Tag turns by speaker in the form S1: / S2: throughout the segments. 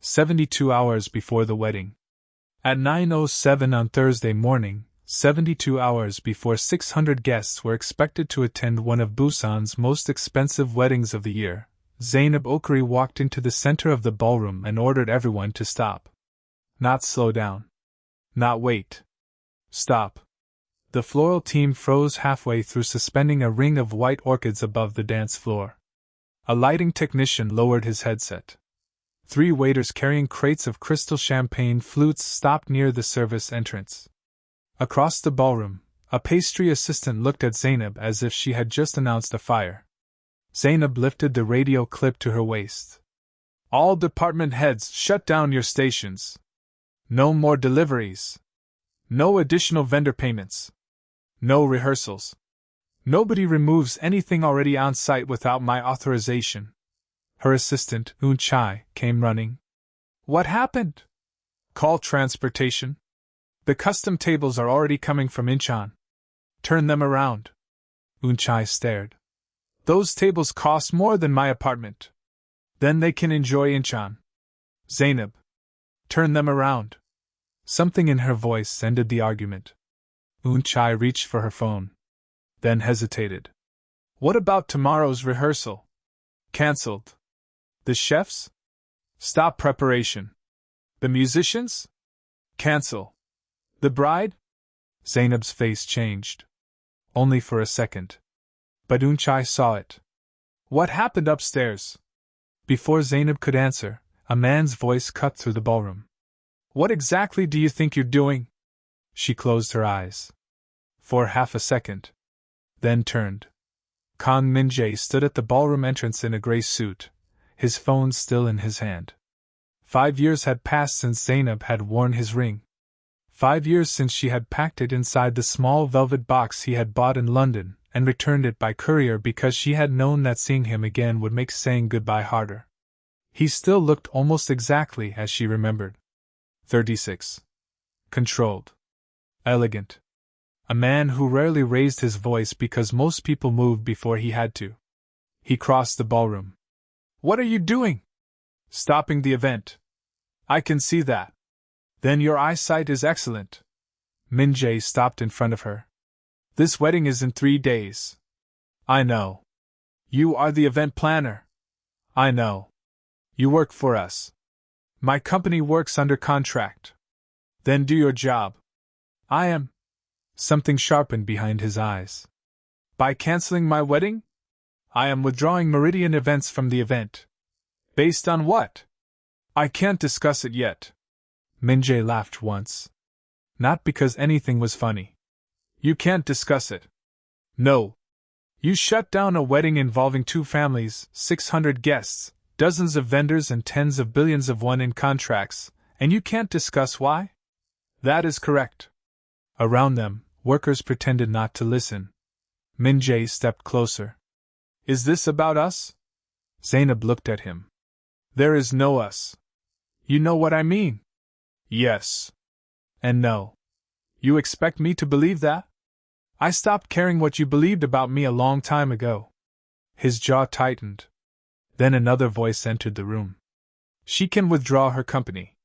S1: 72 hours before the wedding. At 9:07 on Thursday morning, 72 hours before 600 guests were expected to attend one of Busan's most expensive weddings of the year, Zainab Okorie walked into the center of the ballroom and ordered everyone to stop. Not slow down. Not wait. Stop. The floral team froze halfway through suspending a ring of white orchids above the dance floor. A lighting technician lowered his headset. 3 waiters carrying crates of crystal champagne flutes stopped near the service entrance. Across the ballroom, a pastry assistant looked at Zainab as if she had just announced a fire. Zainab lifted the radio clip to her waist. All department heads, shut down your stations. No more deliveries. No additional vendor payments. No rehearsals. Nobody removes anything already on site without my authorization. Her assistant, Un-chae, came running. What happened? Call transportation. The custom tables are already coming from Incheon. Turn them around. Un-chae stared. Those tables cost more than my apartment. Then they can enjoy Incheon. Zainab. Turn them around. Something in her voice ended the argument. Un-chae reached for her phone. Then hesitated. What about tomorrow's rehearsal? Cancelled. The chefs? Stop preparation. The musicians? Cancel. The bride? Zainab's face changed. Only for a second. But Un-chae saw it. What happened upstairs? Before Zainab could answer, a man's voice cut through the ballroom. What exactly do you think you're doing? She closed her eyes. For half a second. Then turned. Kang Min-jae stood at the ballroom entrance in a gray suit, his phone still in his hand. 5 years had passed since Zainab had worn his ring. 5 years since she had packed it inside the small velvet box he had bought in London and returned it by courier because she had known that seeing him again would make saying goodbye harder. He still looked almost exactly as she remembered. 36. Controlled. Elegant. A man who rarely raised his voice because most people moved before he had to. He crossed the ballroom. What are you doing? Stopping the event. I can see that. Then your eyesight is excellent. Min-jae stopped in front of her. This wedding is in 3 days. I know. You are the event planner. I know. You work for us. My company works under contract. Then do your job. I am. Something sharpened behind his eyes. By canceling my wedding? I am withdrawing Meridian events from the event. Based on what? I can't discuss it yet. Min-jae laughed once. Not because anything was funny. You can't discuss it. No. You shut down a wedding involving 2 families, 600 guests, dozens of vendors and tens of billions of won in contracts, and you can't discuss why? That is correct. Around them, workers pretended not to listen. Min-jae stepped closer. Is this about us? Zainab looked at him. There is no us. You know what I mean? Yes. And no. You expect me to believe that? I stopped caring what you believed about me a long time ago. His jaw tightened. Then another voice entered the room. She can withdraw her company.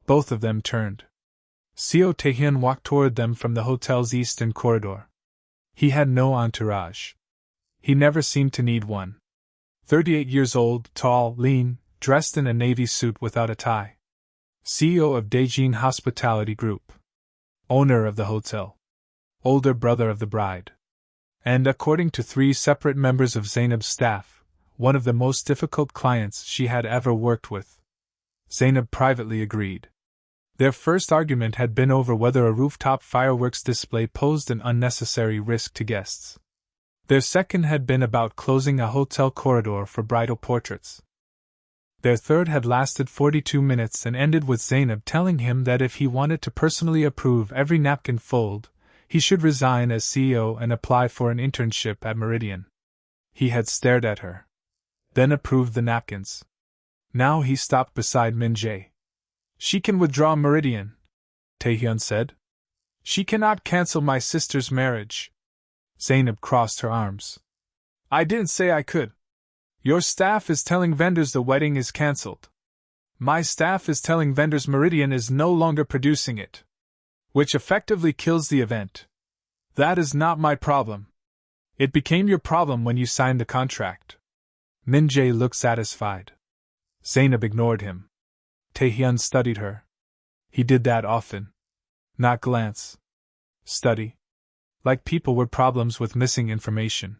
S1: Both of them turned. Seo Tae-hyun walked toward them from the hotel's eastern corridor. He had no entourage. He never seemed to need one. 38 years old, tall, lean, dressed in a navy suit without a tie. CEO of Daejin Hospitality Group. Owner of the hotel. Older brother of the bride. And according to 3 separate members of Zainab's staff, one of the most difficult clients she had ever worked with. Zainab privately agreed. Their first argument had been over whether a rooftop fireworks display posed an unnecessary risk to guests. Their second had been about closing a hotel corridor for bridal portraits. Their third had lasted 42 minutes and ended with Zainab telling him that if he wanted to personally approve every napkin fold, he should resign as CEO and apply for an internship at Meridian. He had stared at her. Then approved the napkins. Now he stopped beside Min-jae. She can withdraw Meridian, Tae-hyun said. She cannot cancel my sister's marriage. Zainab crossed her arms. I didn't say I could. Your staff is telling vendors the wedding is cancelled. My staff is telling vendors Meridian is no longer producing it, which effectively kills the event. That is not my problem. It became your problem when you signed the contract. Min-jae looked satisfied. Zainab ignored him. Tae-hyun studied her. He did that often. Not glance. Study. Like people with problems with missing information.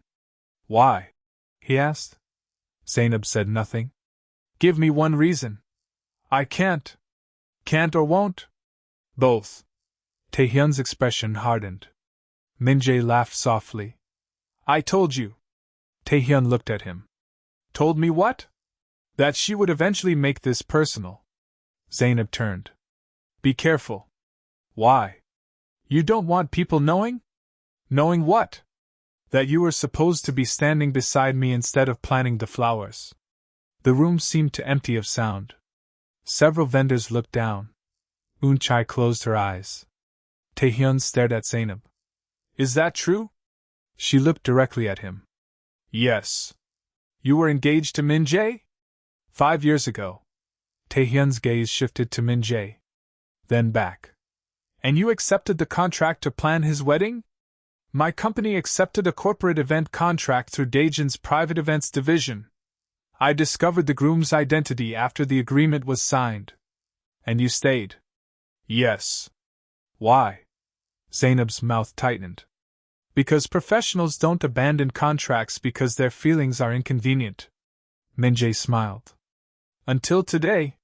S1: Why? He asked. Zainab said nothing. Give me one reason. I can't. Can't or won't? Both. Tae-hyun's expression hardened. Min-jae laughed softly. I told you. Tae-hyun looked at him. Told me what? That she would eventually make this personal. Zainab turned. Be careful. Why? You don't want people knowing? Knowing what? That you were supposed to be standing beside me instead of planting the flowers. The room seemed to empty of sound. Several vendors looked down. Eun-chae closed her eyes. Tae-hyun stared at Zainab. Is that true? She looked directly at him. Yes. You were engaged to Min-jae? 5 years ago. Tae-hyun's gaze shifted to Min-jae. Then back. And you accepted the contract to plan his wedding? My company accepted a corporate event contract through Daejin's private events division. I discovered the groom's identity after the agreement was signed. And you stayed? Yes. Why? Zainab's mouth tightened. Because professionals don't abandon contracts because their feelings are inconvenient. Min-jae smiled. Until today.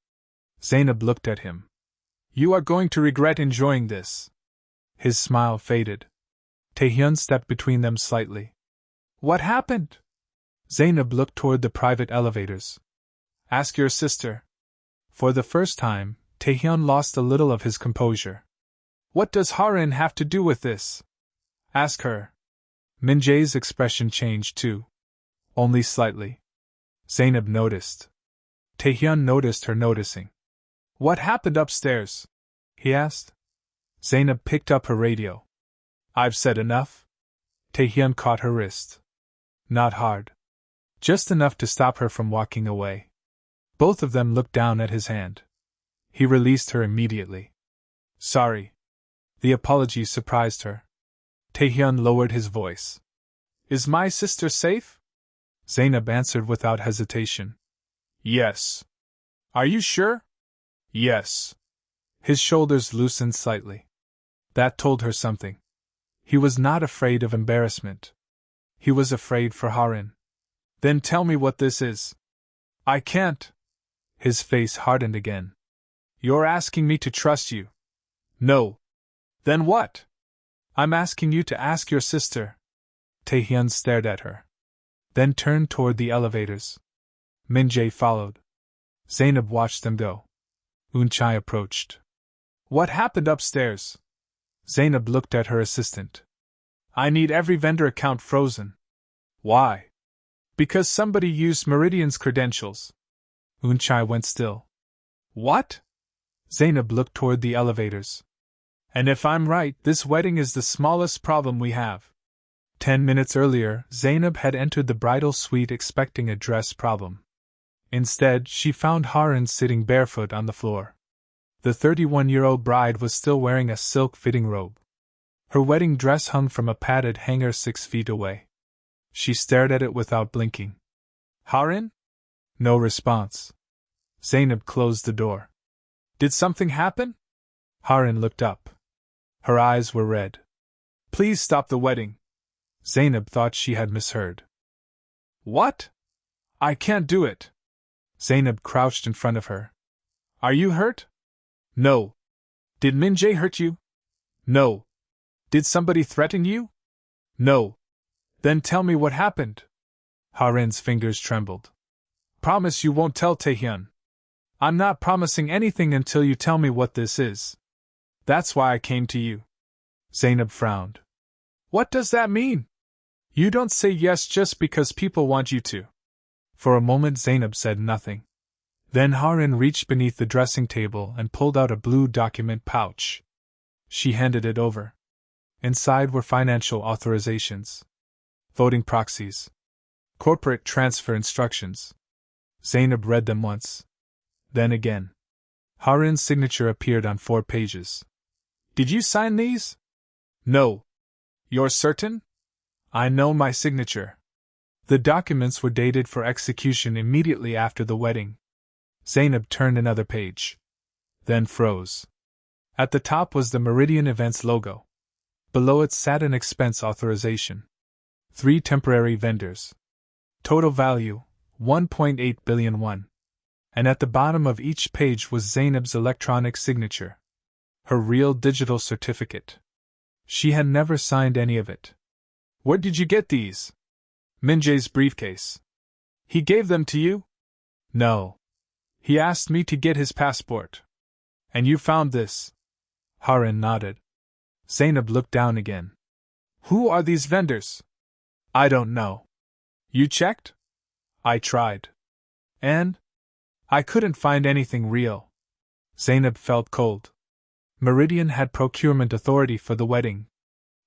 S1: Zainab looked at him. You are going to regret enjoying this. His smile faded. Tae-hyun stepped between them slightly. What happened? Zainab looked toward the private elevators. Ask your sister. For the first time, Tae-hyun lost a little of his composure. What does Harin have to do with this? Ask her. Min-jae's expression changed too. Only slightly. Zainab noticed. Tae-hyun noticed her noticing. What happened upstairs? He asked. Zainab picked up her radio. I've said enough? Tae-hyun caught her wrist. Not hard. Just enough to stop her from walking away. Both of them looked down at his hand. He released her immediately. Sorry. The apology surprised her. Tae-hyun lowered his voice. Is my sister safe? Zainab answered without hesitation. Yes. Are you sure? Yes. His shoulders loosened slightly. That told her something. He was not afraid of embarrassment. He was afraid for Harin. Then tell me what this is. I can't. His face hardened again. You're asking me to trust you. No. Then what? I'm asking you to ask your sister. Tae-hyun stared at her. Then turned toward the elevators. Min-jae followed. Zainab watched them go. Eun-chae approached. What happened upstairs? Zainab looked at her assistant. I need every vendor account frozen. Why? Because somebody used Meridian's credentials. Eun-chae went still. What? Zainab looked toward the elevators. And if I'm right, this wedding is the smallest problem we have. 10 minutes earlier, Zainab had entered the bridal suite expecting a dress problem. Instead, she found Harin sitting barefoot on the floor. The 31-year-old bride was still wearing a silk-fitting robe. Her wedding dress hung from a padded hanger 6 feet away. She stared at it without blinking. Harin? No response. Zainab closed the door. Did something happen? Harin looked up. Her eyes were red. Please stop the wedding. Zainab thought she had misheard. What? I can't do it. Zainab crouched in front of her. Are you hurt? No. Did Min-jae hurt you? No. Did somebody threaten you? No. Then tell me what happened. Harin's fingers trembled. Promise you won't tell Tae-hyun. I'm not promising anything until you tell me what this is. That's why I came to you. Zainab frowned. What does that mean? You don't say yes just because people want you to. For a moment Zainab said nothing. Then Harin reached beneath the dressing table and pulled out a blue document pouch. She handed it over. Inside were financial authorizations, voting proxies, corporate transfer instructions. Zainab read them once. Then again. Harin's signature appeared on 4 pages. Did you sign these? No. You're certain? I know my signature. The documents were dated for execution immediately after the wedding. Zainab turned another page. Then froze. At the top was the Meridian Events logo. Below it sat an expense authorization. 3 temporary vendors. Total value, 1.8 billion won. And at the bottom of each page was Zainab's electronic signature. Her real digital certificate. She had never signed any of it. Where did you get these? Min-jae's briefcase. He gave them to you? No. He asked me to get his passport. And you found this? Harin nodded. Zainab looked down again. Who are these vendors? I don't know. You checked? I tried. And? I couldn't find anything real. Zainab felt cold. Meridian had procurement authority for the wedding.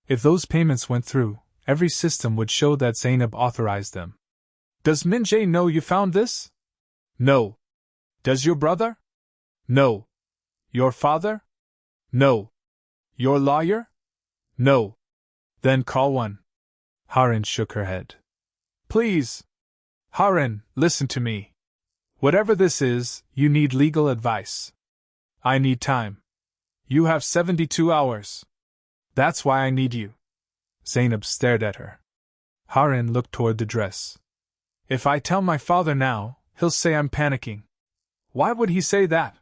S1: If those payments went through, every system would show that Zainab authorized them. Does Min-jae know you found this? No. Does your brother? No. Your father? No. Your lawyer? No. Then call one. Harin shook her head. Please. Harin, listen to me. Whatever this is, you need legal advice. I need time. You have 72 hours. That's why I need you. Zainab stared at her. Harin looked toward the dress. If I tell my father now, he'll say I'm panicking. Why would he say that?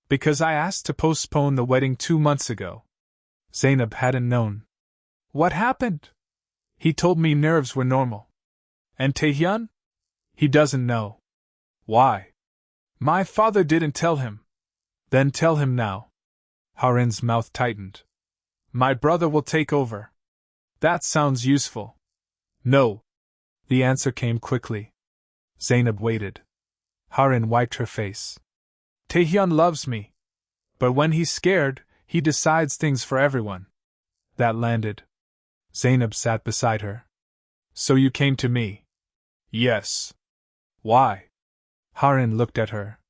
S1: Because I asked to postpone the wedding 2 months ago. Zainab hadn't known. What happened? He told me nerves were normal. And Tae-hyun? He doesn't know. Why? My father didn't tell him. Then tell him now. Harin's mouth tightened. My brother will take over. That sounds useful. No. The answer came quickly. Zainab waited. Harin wiped her face. Tae-hyun loves me. But when he's scared, he decides things for everyone. That landed. Zainab sat beside her. So you came to me? Yes. Why? Harin looked at her.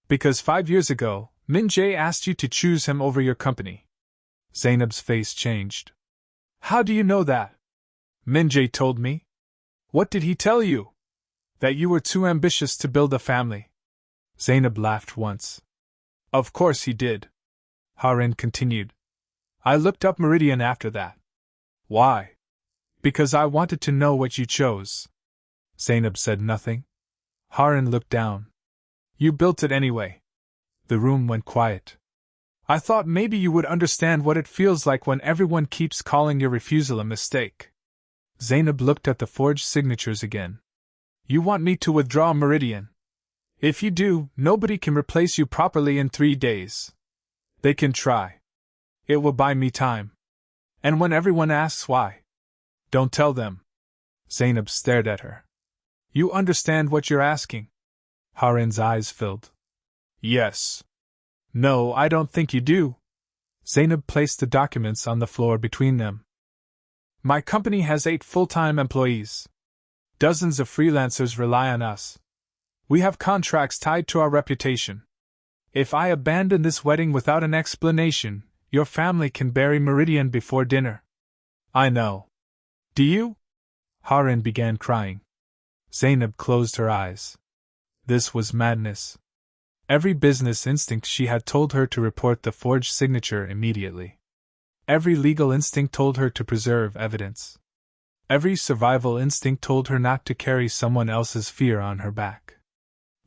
S1: Because 5 years ago, Min-jae asked you to choose him over your company. Zainab's face changed. How do you know that? Min-jae told me. What did he tell you? That you were too ambitious to build a family. Zainab laughed once. Of course he did. Harin continued. I looked up Meridian after that. Why? Because I wanted to know what you chose. Zainab said nothing. Harin looked down. You built it anyway. The room went quiet. I thought maybe you would understand what it feels like when everyone keeps calling your refusal a mistake. Zainab looked at the forged signatures again. You want me to withdraw Meridian? If you do, nobody can replace you properly in 3 days. They can try. It will buy me time. And when everyone asks why, don't tell them. Zainab stared at her. You understand what you're asking? Harin's eyes filled. Yes. No, I don't think you do. Zainab placed the documents on the floor between them. My company has 8 full-time employees. Dozens of freelancers rely on us. We have contracts tied to our reputation. If I abandon this wedding without an explanation, your family can bury Meridian before dinner. I know. Do you? Harin began crying. Zainab closed her eyes. This was madness. Every business instinct she had told her to report the forged signature immediately. Every legal instinct told her to preserve evidence. Every survival instinct told her not to carry someone else's fear on her back.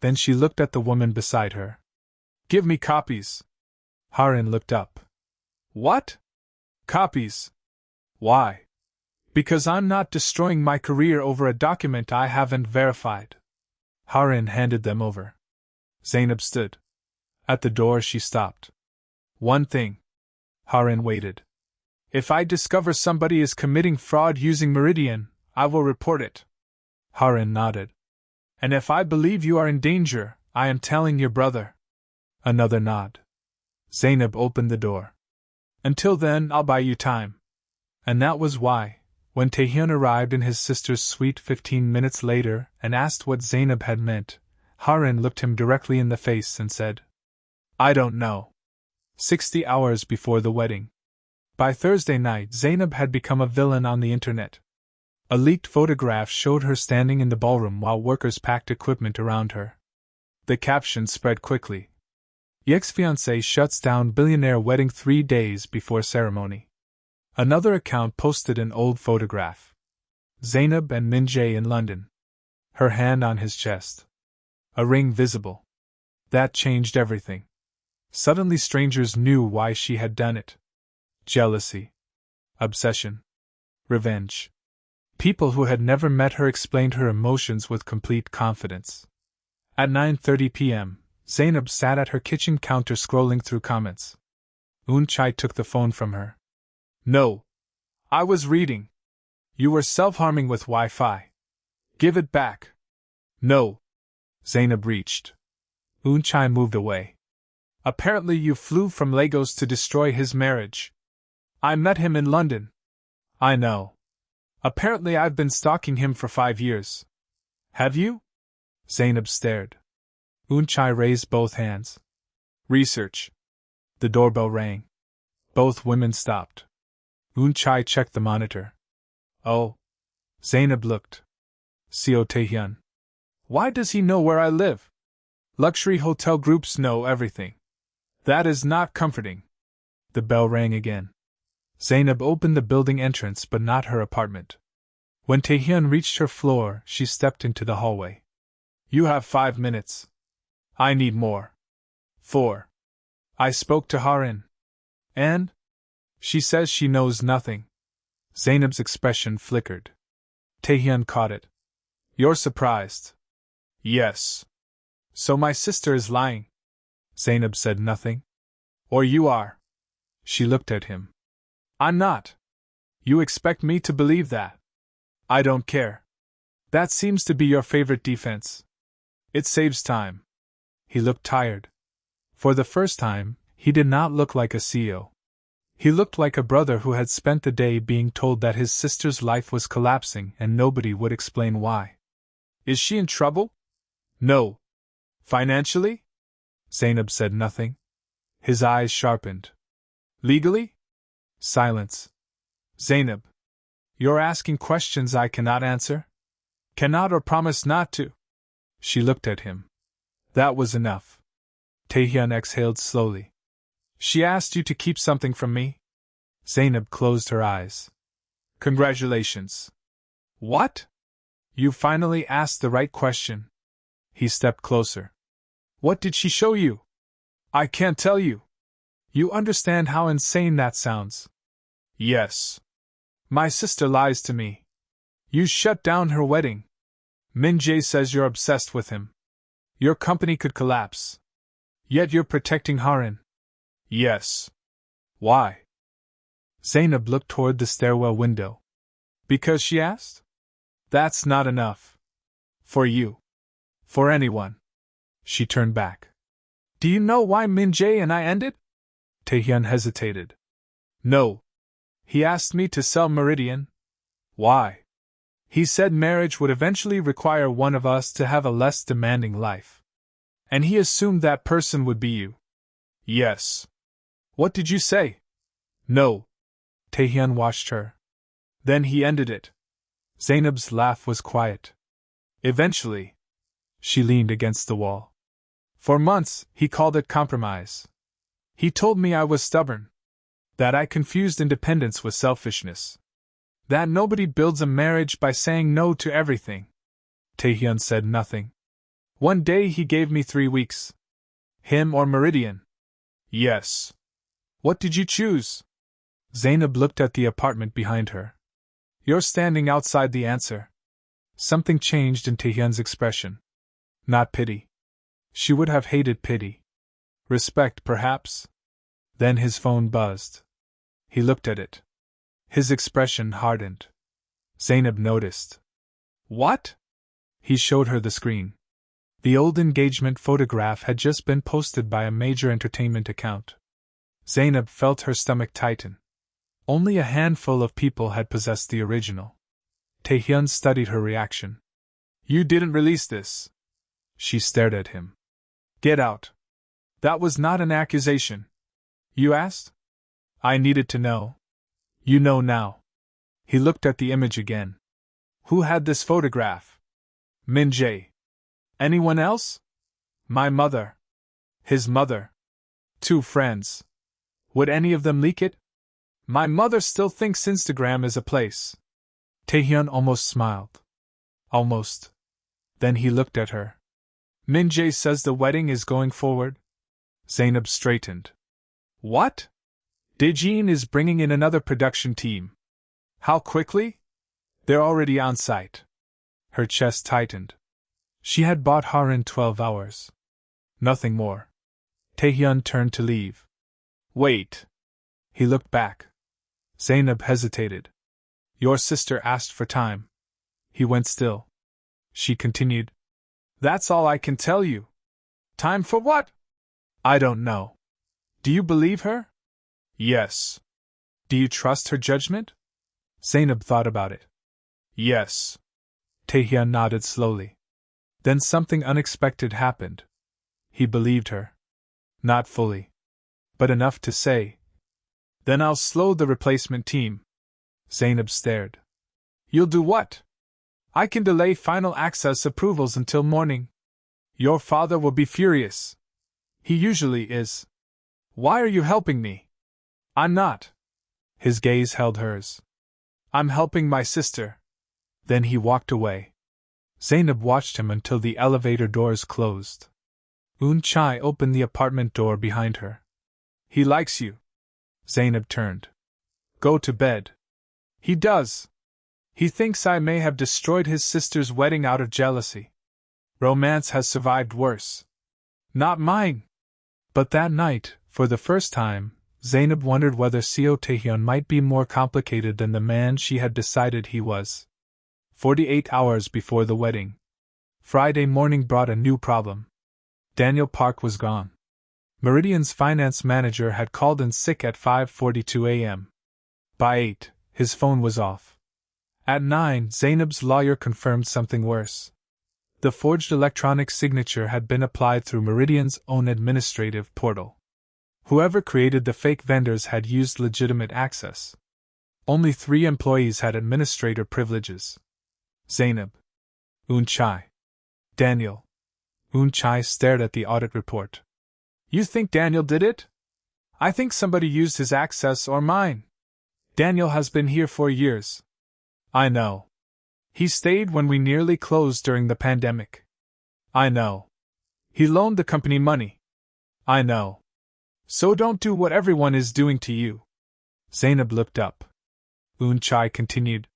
S1: Then she looked at the woman beside her. Give me copies. Harin looked up. What? Copies? Why? Because I'm not destroying my career over a document I haven't verified. Harin handed them over. Zainab stood. At the door she stopped. One thing. Harin waited. If I discover somebody is committing fraud using Meridian, I will report it. Harin nodded. And if I believe you are in danger, I am telling your brother. Another nod. Zainab opened the door. Until then, I'll buy you time. And that was why, when Tae-hyun arrived in his sister's suite 15 minutes later and asked what Zainab had meant, Harin looked him directly in the face and said, I don't know. 60 hours before the wedding. By Thursday night, Zainab had become a villain on the internet. A leaked photograph showed her standing in the ballroom while workers packed equipment around her. The caption spread quickly. Ex-fiancée shuts down billionaire wedding 3 days before ceremony. Another account posted an old photograph. Zainab and Min-jae in London. Her hand on his chest. A ring visible. That changed everything. Suddenly strangers knew why she had done it. Jealousy. Obsession. Revenge. People who had never met her explained her emotions with complete confidence. At 9:30 p.m., Zainab sat at her kitchen counter scrolling through comments. Chai took the phone from her. No. I was reading. You were self-harming with Wi-Fi. Give it back. No. Zainab reached. Chai moved away. Apparently you flew from Lagos to destroy his marriage. I met him in London. I know. Apparently I've been stalking him for 5 years. Have you? Zainab stared. Chai raised both hands. Research. The doorbell rang. Both women stopped. Chai checked the monitor. Oh. Zainab looked. Seo Tae-hyun. Why does he know where I live? Luxury hotel groups know everything. That is not comforting. The bell rang again. Zainab opened the building entrance but not her apartment. When Tae-hyun reached her floor, she stepped into the hallway. You have 5 minutes. I need more. 4. I spoke to Harin. And? She says she knows nothing. Zainab's expression flickered. Tae-hyun caught it. You're surprised. Yes. So my sister is lying. Zainab said nothing. Or you are. She looked at him. I'm not. You expect me to believe that? I don't care. That seems to be your favorite defense. It saves time. He looked tired. For the first time, he did not look like a CEO. He looked like a brother who had spent the day being told that his sister's life was collapsing and nobody would explain why. Is she in trouble? No. Financially? Zainab said nothing. His eyes sharpened. Legally? Silence. Zainab. You're asking questions I cannot answer? Cannot or promise not to? She looked at him. That was enough. Tae-hyun exhaled slowly. She asked you to keep something from me? Zainab closed her eyes. Congratulations. What? You finally asked the right question. He stepped closer. What did she show you? I can't tell you. You understand how insane that sounds. Yes. My sister lies to me. You shut down her wedding. Min-jae says you're obsessed with him. Your company could collapse. Yet you're protecting Harin. Yes. Why? Zainab looked toward the stairwell window. Because she asked? That's not enough. For you. For anyone. She turned back. Do you know why Min-jae and I ended? Tae-hyun hesitated. No. He asked me to sell Meridian. Why? He said marriage would eventually require one of us to have a less demanding life. And he assumed that person would be you. Yes. What did you say? No. Tae-hyun watched her. Then he ended it. Zainab's laugh was quiet. Eventually. She leaned against the wall. For months, he called it compromise. He told me I was stubborn. That I confused independence with selfishness. That nobody builds a marriage by saying no to everything. Tae-hyun said nothing. One day he gave me 3 weeks. Him or Meridian? Yes. What did you choose? Zainab looked at the apartment behind her. You're standing outside the answer. Something changed in Tae-hyun's expression. Not pity. She would have hated pity. Respect, perhaps? Then his phone buzzed. He looked at it. His expression hardened. Zainab noticed. What? He showed her the screen. The old engagement photograph had just been posted by a major entertainment account. Zainab felt her stomach tighten. Only a handful of people had possessed the original. Tae-hyun studied her reaction. You didn't release this. She stared at him. Get out. That was not an accusation. You asked? I needed to know. You know now. He looked at the image again. Who had this photograph? Min-jae. Anyone else? My mother. His mother. 2 friends. Would any of them leak it? My mother still thinks Instagram is a place. Tae-hyun almost smiled. Almost. Then he looked at her. Min-jae says the wedding is going forward? Zainab straightened. What? Daejin is bringing in another production team. How quickly? They're already on site. Her chest tightened. She had bought her in 12 hours. Nothing more. Tae-hyun turned to leave. Wait. He looked back. Zainab hesitated. Your sister asked for time. He went still. She continued. That's all I can tell you. Time for what? I don't know. Do you believe her? Yes. Do you trust her judgment? Zainab thought about it. Yes. Tae-hyun nodded slowly. Then something unexpected happened. He believed her. Not fully. But enough to say. Then I'll slow the replacement team. Zainab stared. You'll do what? I can delay final access approvals until morning. Your father will be furious. He usually is. Why are you helping me? I'm not. His gaze held hers. I'm helping my sister. Then he walked away. Zainab watched him until the elevator doors closed. Chai opened the apartment door behind her. He likes you. Zainab turned. Go to bed. He does. He thinks I may have destroyed his sister's wedding out of jealousy. Romance has survived worse. Not mine. But that night, for the first time, Zainab wondered whether Seo Tae-hyun might be more complicated than the man she had decided he was. 48 hours before the wedding. Friday morning brought a new problem. Daniel Park was gone. Meridian's finance manager had called in sick at 5:42 a.m. By 8, his phone was off. At 9, Zainab's lawyer confirmed something worse. The forged electronic signature had been applied through Meridian's own administrative portal. Whoever created the fake vendors had used legitimate access. Only 3 employees had administrator privileges. Zainab. Chai. Daniel. Chai stared at the audit report. You think Daniel did it? I think somebody used his access or mine. Daniel has been here for years. I know. He stayed when we nearly closed during the pandemic. I know. He loaned the company money. I know. So don't do what everyone is doing to you. Zainab looked up. Chai continued.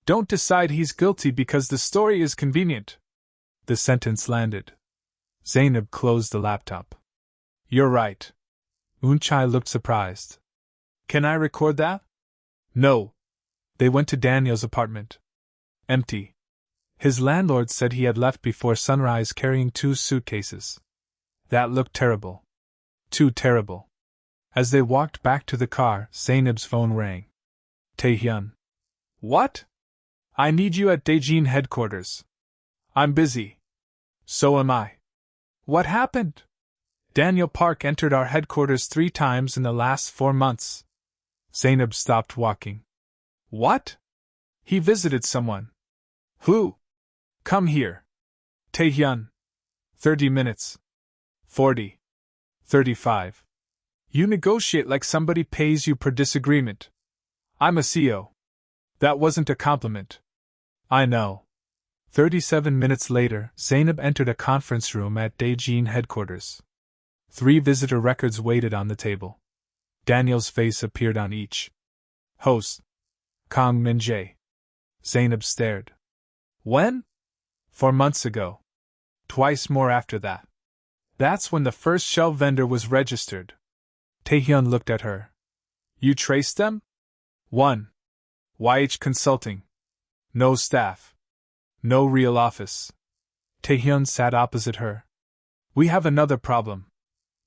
S1: Don't decide he's guilty because the story is convenient. The sentence landed. Zainab closed the laptop. You're right. Chai looked surprised. Can I record that? No. They went to Daniel's apartment. Empty. His landlord said he had left before sunrise carrying 2 suitcases. That looked terrible. Too terrible. As they walked back to the car, Zainab's phone rang. Tae-hyun. What? I need you at Daejin headquarters. I'm busy. So am I. What happened? Daniel Park entered our headquarters 3 times in the last 4 months. Zainab stopped walking. What? He visited someone. Who? Come here. Tae-hyun. 30 minutes. 40. 35. You negotiate like somebody pays you per disagreement. I'm a CEO. That wasn't a compliment. I know. 37 minutes later, Zainab entered a conference room at Daejin headquarters. 3 visitor records waited on the table. Daniel's face appeared on each. Host. Kang Min-jae. Zainab stared. When? 4 months ago. Twice more after that. That's when the first shell vendor was registered. Tae-hyun looked at her. You traced them? 1. YH Consulting. No staff. No real office. Tae-hyun sat opposite her. We have another problem.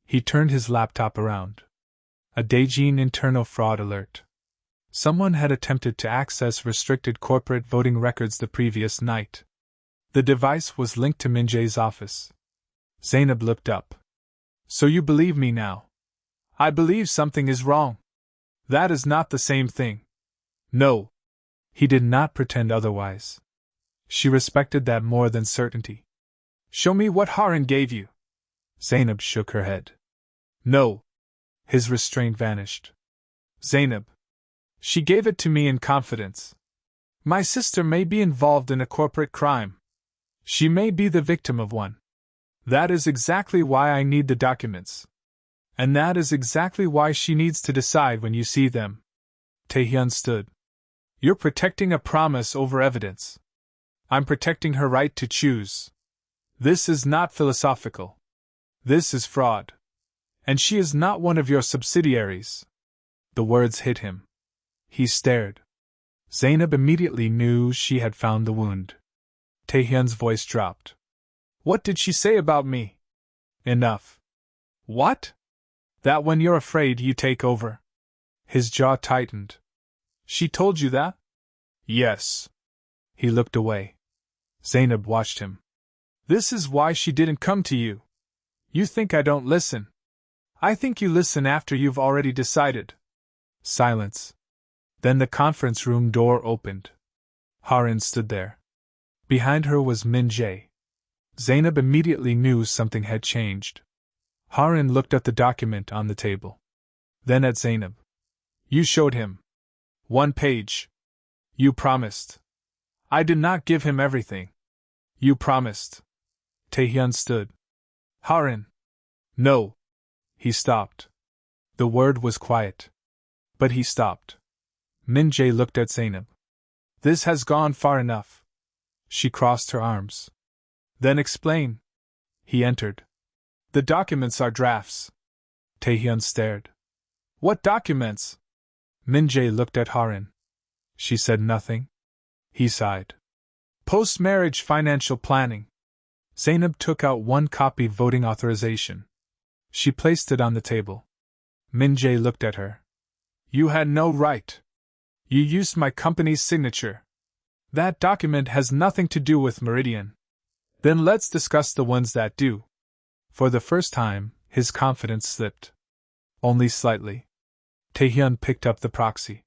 S1: He turned his laptop around. A Daejin internal fraud alert. Someone had attempted to access restricted corporate voting records the previous night. The device was linked to Min-jae's office. Zainab looked up. So you believe me now? I believe something is wrong. That is not the same thing. No. He did not pretend otherwise. She respected that more than certainty. Show me what Harun gave you. Zainab shook her head. No. His restraint vanished. Zainab. She gave it to me in confidence. My sister may be involved in a corporate crime. She may be the victim of one. That is exactly why I need the documents. And that is exactly why she needs to decide when you see them. Tae-hyun stood. You're protecting a promise over evidence. I'm protecting her right to choose. This is not philosophical. This is fraud. And she is not one of your subsidiaries. The words hit him. He stared. Zainab immediately knew she had found the wound. Tae-hyun's voice dropped. What did she say about me? Enough. What? That when you're afraid you take over. His jaw tightened. She told you that? Yes. He looked away. Zainab watched him. This is why she didn't come to you. You think I don't listen. I think you listen after you've already decided. Silence. Then the conference room door opened. Harun stood there. Behind her was Min-jae. Zainab immediately knew something had changed. Harun looked at the document on the table. Then at Zainab. You showed him. 1 page. You promised. I did not give him everything. You promised. Tae-hyun stood. Harun. No. He stopped. The word was quiet. But he stopped. Min-jae looked at Zainab. This has gone far enough. She crossed her arms. Then explain. He entered. The documents are drafts. Tae-hyun stared. What documents? Min-jae looked at Harun. She said nothing. He sighed. Post-marriage financial planning. Zainab took out 1 copy voting authorization. She placed it on the table. Min-jae looked at her. You had no right. You used my company's signature. That document has nothing to do with Meridian. Then let's discuss the ones that do. For the first time, his confidence slipped. Only slightly. Tae-hyun picked up the proxy.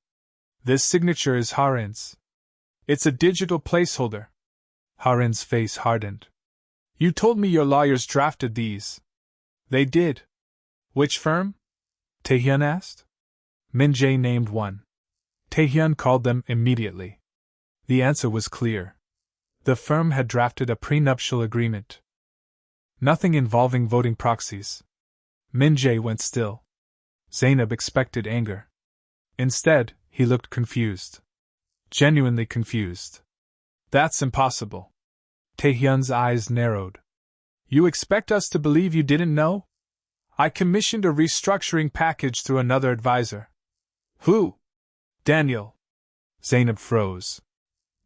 S1: This signature is Harun's. It's a digital placeholder. Harun's face hardened. You told me your lawyers drafted these. They did. Which firm? Tae-hyun asked. Min-jae named one. Tae-hyun called them immediately. The answer was clear. The firm had drafted a prenuptial agreement. Nothing involving voting proxies. Min-jae went still. Zainab expected anger. Instead, he looked confused. Genuinely confused. That's impossible. Tae-hyun's eyes narrowed. You expect us to believe you didn't know? I commissioned a restructuring package through another advisor. Who? Daniel. Zainab froze.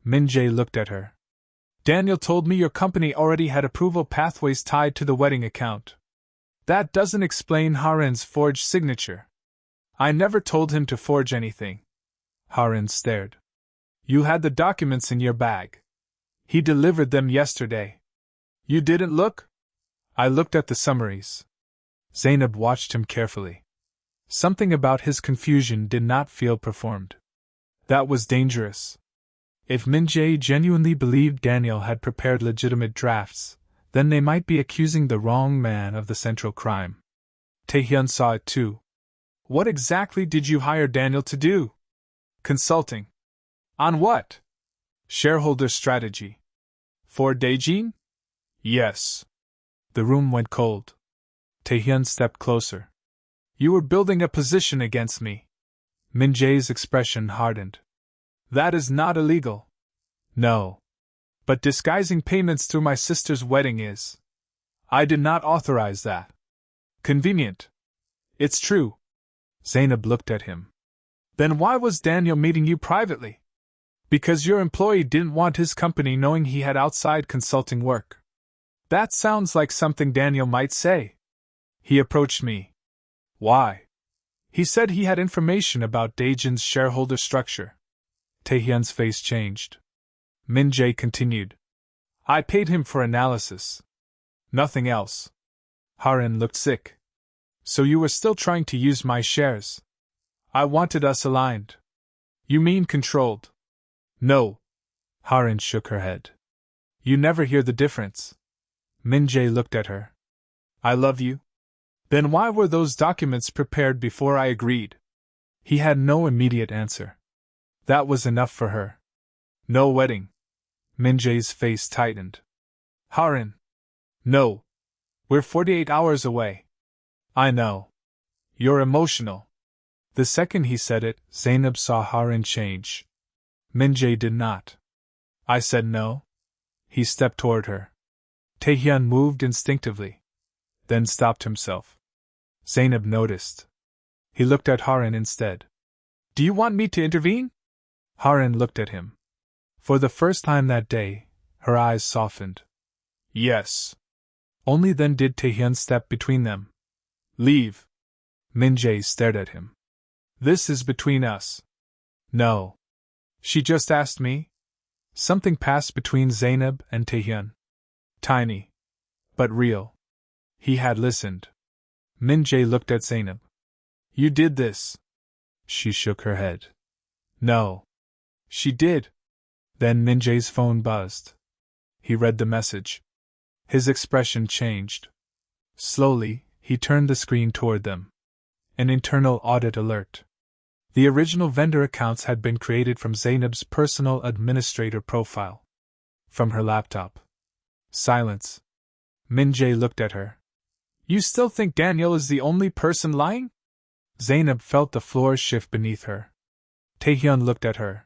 S1: Min-jae looked at her. Daniel told me your company already had approval pathways tied to the wedding account. That doesn't explain Harun's forged signature. I never told him to forge anything. Harun stared. You had the documents in your bag. He delivered them yesterday. You didn't look? I looked at the summaries. Zainab watched him carefully. Something about his confusion did not feel performed. That was dangerous. If Min-jae genuinely believed Daniel had prepared legitimate drafts, then they might be accusing the wrong man of the central crime. Tae-hyun saw it too. What exactly did you hire Daniel to do? Consulting. On what? Shareholder strategy. For Daejin? Yes. The room went cold. Tae-hyun stepped closer. You were building a position against me. Min-jae's expression hardened. That is not illegal. No. But disguising payments through my sister's wedding is. I did not authorize that. Convenient. It's true. Zainab looked at him. Then why was Daniel meeting you privately? Because your employee didn't want his company knowing he had outside consulting work. That sounds like something Daniel might say. He approached me. Why? He said he had information about Daejin's shareholder structure. Tae-hyun's face changed. Min-jae continued. I paid him for analysis. Nothing else. Harin looked sick. So you were still trying to use my shares? I wanted us aligned. You mean controlled? No. Harin shook her head. You never hear the difference. Min-jae looked at her. I love you? Then why were those documents prepared before I agreed? He had no immediate answer. That was enough for her. No wedding. Min-jae's face tightened. Harin. No. We're 48 hours away. I know. You're emotional. The second he said it, Zainab saw Harin change. Min-jae did not. I said no. He stepped toward her. Tae-hyun moved instinctively, then stopped himself. Zainab noticed. He looked at Harin instead. Do you want me to intervene? Harin looked at him. For the first time that day, her eyes softened. Yes. Only then did Tae-hyun step between them. Leave. Min-jae stared at him. This is between us. No. She just asked me. Something passed between Zainab and Tae-hyun. Tiny. But real. He had listened. Min-jae looked at Zainab. You did this. She shook her head. No. She did. Then Min-jae's phone buzzed. He read the message. His expression changed. Slowly, he turned the screen toward them. An internal audit alert. The original vendor accounts had been created from Zainab's personal administrator profile. From her laptop. Silence. Min-jae looked at her. You still think Daniel is the only person lying? Zainab felt the floor shift beneath her. Tae-hyun looked at her.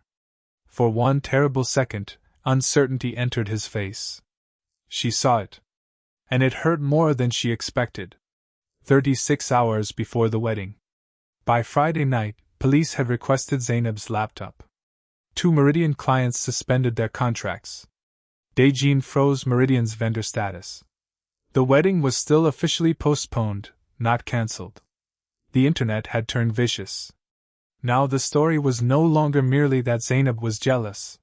S1: For one terrible second, uncertainty entered his face. She saw it. And it hurt more than she expected. 36 hours before the wedding. By Friday night, police had requested Zainab's laptop. 2 Meridian clients suspended their contracts. Daejin froze Meridian's vendor status. The wedding was still officially postponed, not cancelled. The internet had turned vicious. Now the story was no longer merely that Zainab was jealous.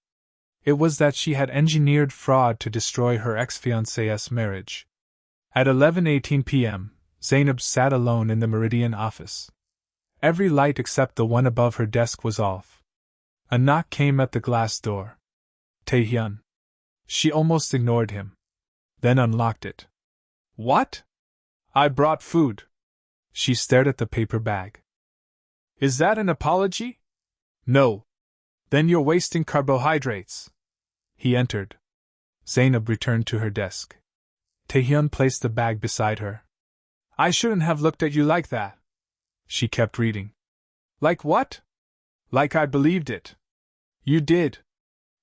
S1: It was that she had engineered fraud to destroy her ex-fiancée's marriage. At 11:18 p.m., Zainab sat alone in the Meridian office. Every light except the one above her desk was off. A knock came at the glass door. Tae-hyun. She almost ignored him. Then unlocked it. What? I brought food. She stared at the paper bag. Is that an apology? No. Then you're wasting carbohydrates. He entered. Zainab returned to her desk. Tae-hyun placed the bag beside her. I shouldn't have looked at you like that. She kept reading. Like what? Like I believed it. You did.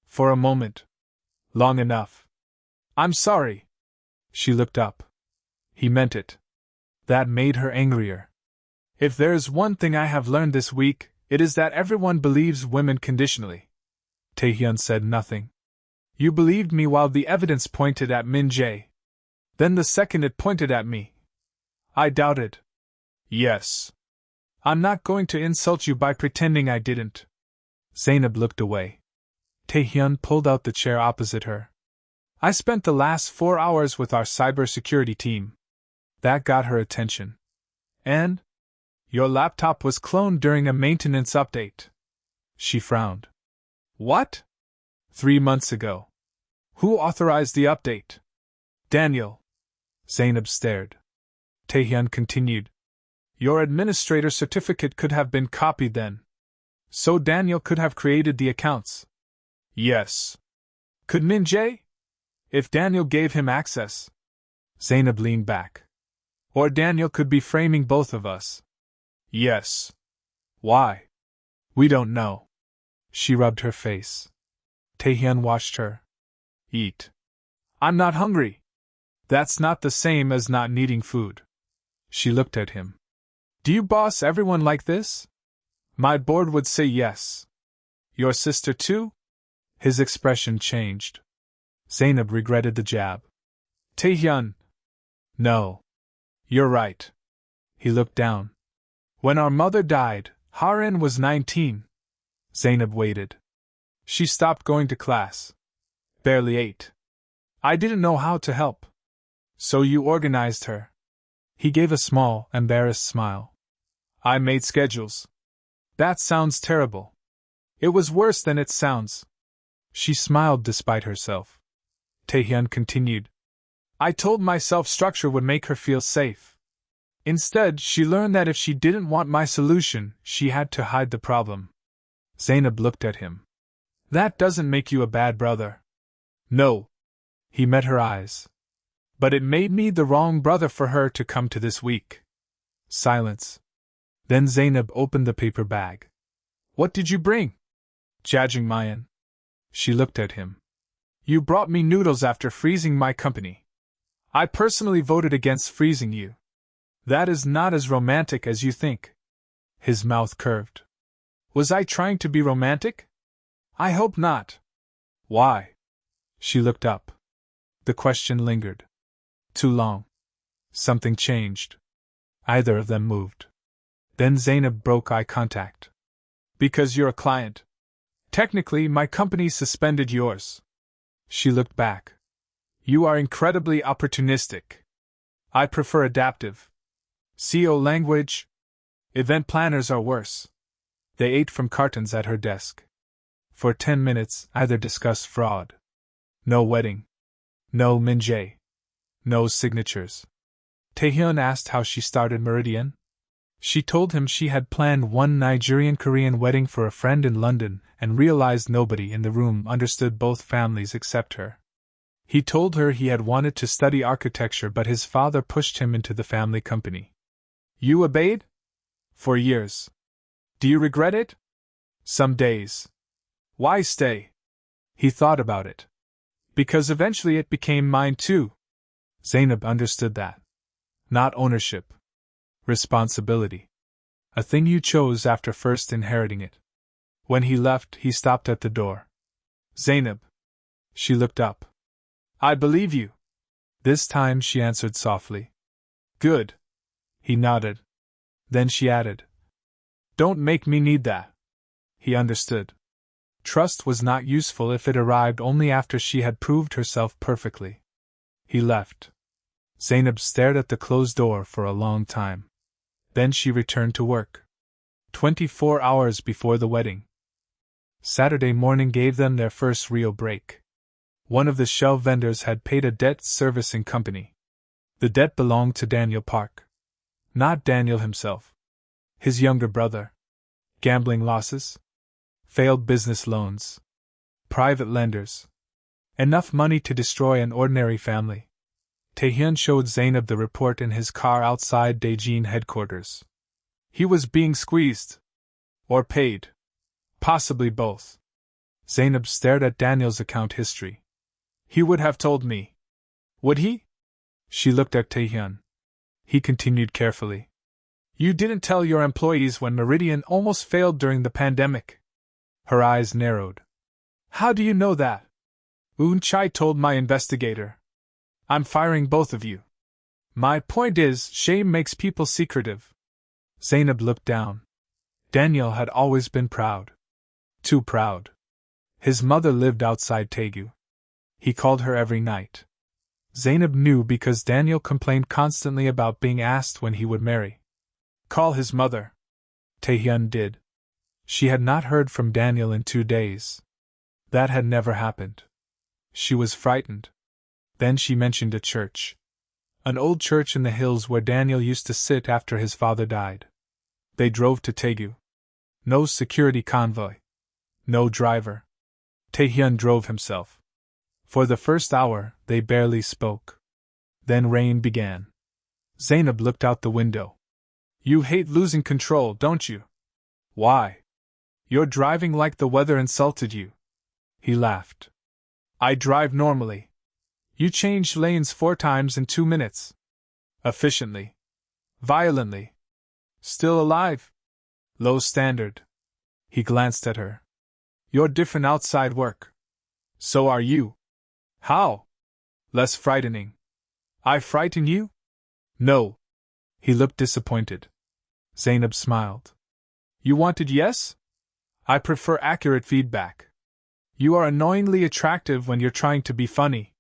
S1: For a moment. Long enough. I'm sorry. She looked up. He meant it. That made her angrier. If there's one thing I have learned this week, it is that everyone believes women conditionally. Tae-hyun said nothing. You believed me while the evidence pointed at Min-jae. Then the second it pointed at me, I doubted. Yes. I'm not going to insult you by pretending I didn't. Zainab looked away. Tae-hyun pulled out the chair opposite her. I spent the last 4 hours with our cybersecurity team. That got her attention. And? Your laptop was cloned during a maintenance update. She frowned. What? 3 months ago. Who authorized the update? Daniel. Zainab stared. Tae-hyun continued. Your administrator certificate could have been copied then. So Daniel could have created the accounts. Yes. Could Min-jae? If Daniel gave him access. Zainab leaned back. Or Daniel could be framing both of us. Yes. Why? We don't know. She rubbed her face. Tae-hyun watched her. Eat. I'm not hungry. That's not the same as not needing food. She looked at him. Do you boss everyone like this? My board would say yes. Your sister too? His expression changed. Zainab regretted the jab. Tae-hyun. No. You're right. He looked down. When our mother died, Harin was 19. Zainab waited. She stopped going to class. Barely ate. I didn't know how to help. So you organized her. He gave a small, embarrassed smile. I made schedules. That sounds terrible. It was worse than it sounds. She smiled despite herself. Tae-hyun continued. I told myself structure would make her feel safe. Instead, she learned that if she didn't want my solution, she had to hide the problem. Zainab looked at him. That doesn't make you a bad brother. No. He met her eyes. But it made me the wrong brother for her to come to this week. Silence. Then Zainab opened the paper bag. What did you bring? Jajangmyeon. She looked at him. You brought me noodles after freezing my company. I personally voted against freezing you. That is not as romantic as you think. His mouth curved. Was I trying to be romantic? I hope not. Why? She looked up. The question lingered. Too long. Something changed. Either of them moved. Then Zainab broke eye contact. Because you're a client. Technically, my company suspended yours. She looked back. You are incredibly opportunistic. I prefer adaptive. CO language. Event planners are worse. They ate from cartons at her desk. For 10 minutes, either discussed fraud. No wedding. No Min-jae. No signatures. Tae-hyun asked how she started Meridian. She told him she had planned one Nigerian-Korean wedding for a friend in London and realized nobody in the room understood both families except her. He told her he had wanted to study architecture but his father pushed him into the family company. You obeyed? For years. Do you regret it? Some days. Why stay? He thought about it. Because eventually it became mine too. Zainab understood that. Not ownership. Responsibility. A thing you chose after first inheriting it. When he left, he stopped at the door. Zainab. She looked up. I believe you. This time she answered softly. Good. He nodded. Then she added. Don't make me need that. He understood. Trust was not useful if it arrived only after she had proved herself perfectly. He left. Zainab stared at the closed door for a long time. Then she returned to work. 24 hours before the wedding. Saturday morning gave them their first real break. One of the shell vendors had paid a debt servicing company. The debt belonged to Daniel Park. Not Daniel himself. His younger brother. Gambling losses. Failed business loans. Private lenders. Enough money to destroy an ordinary family. Tae-hyun showed Zainab the report in his car outside Daejin headquarters. He was being squeezed. Or paid. Possibly both. Zainab stared at Daniel's account history. He would have told me. Would he? She looked at Tae-hyun. He continued carefully. You didn't tell your employees when Meridian almost failed during the pandemic. Her eyes narrowed. How do you know that? Chai told my investigator. I'm firing both of you. My point is, shame makes people secretive. Zainab looked down. Daniel had always been proud. Too proud. His mother lived outside Taegu. He called her every night. Zainab knew because Daniel complained constantly about being asked when he would marry. Call his mother. Tae-hyun did. She had not heard from Daniel in 2 days. That had never happened. She was frightened. Then she mentioned a church. An old church in the hills where Daniel used to sit after his father died. They drove to Taegu. No security convoy. No driver. Tae-hyun drove himself. For the first hour, they barely spoke. Then rain began. Zainab looked out the window. You hate losing control, don't you? Why? You're driving like the weather insulted you. He laughed. I drive normally. You changed lanes 4 times in 2 minutes. Efficiently. Violently. Still alive? Low standard. He glanced at her. You're different outside work. So are you. How? Less frightening. I frighten you? No. He looked disappointed. Zainab smiled. You wanted yes? I prefer accurate feedback. You are annoyingly attractive when you're trying to be funny.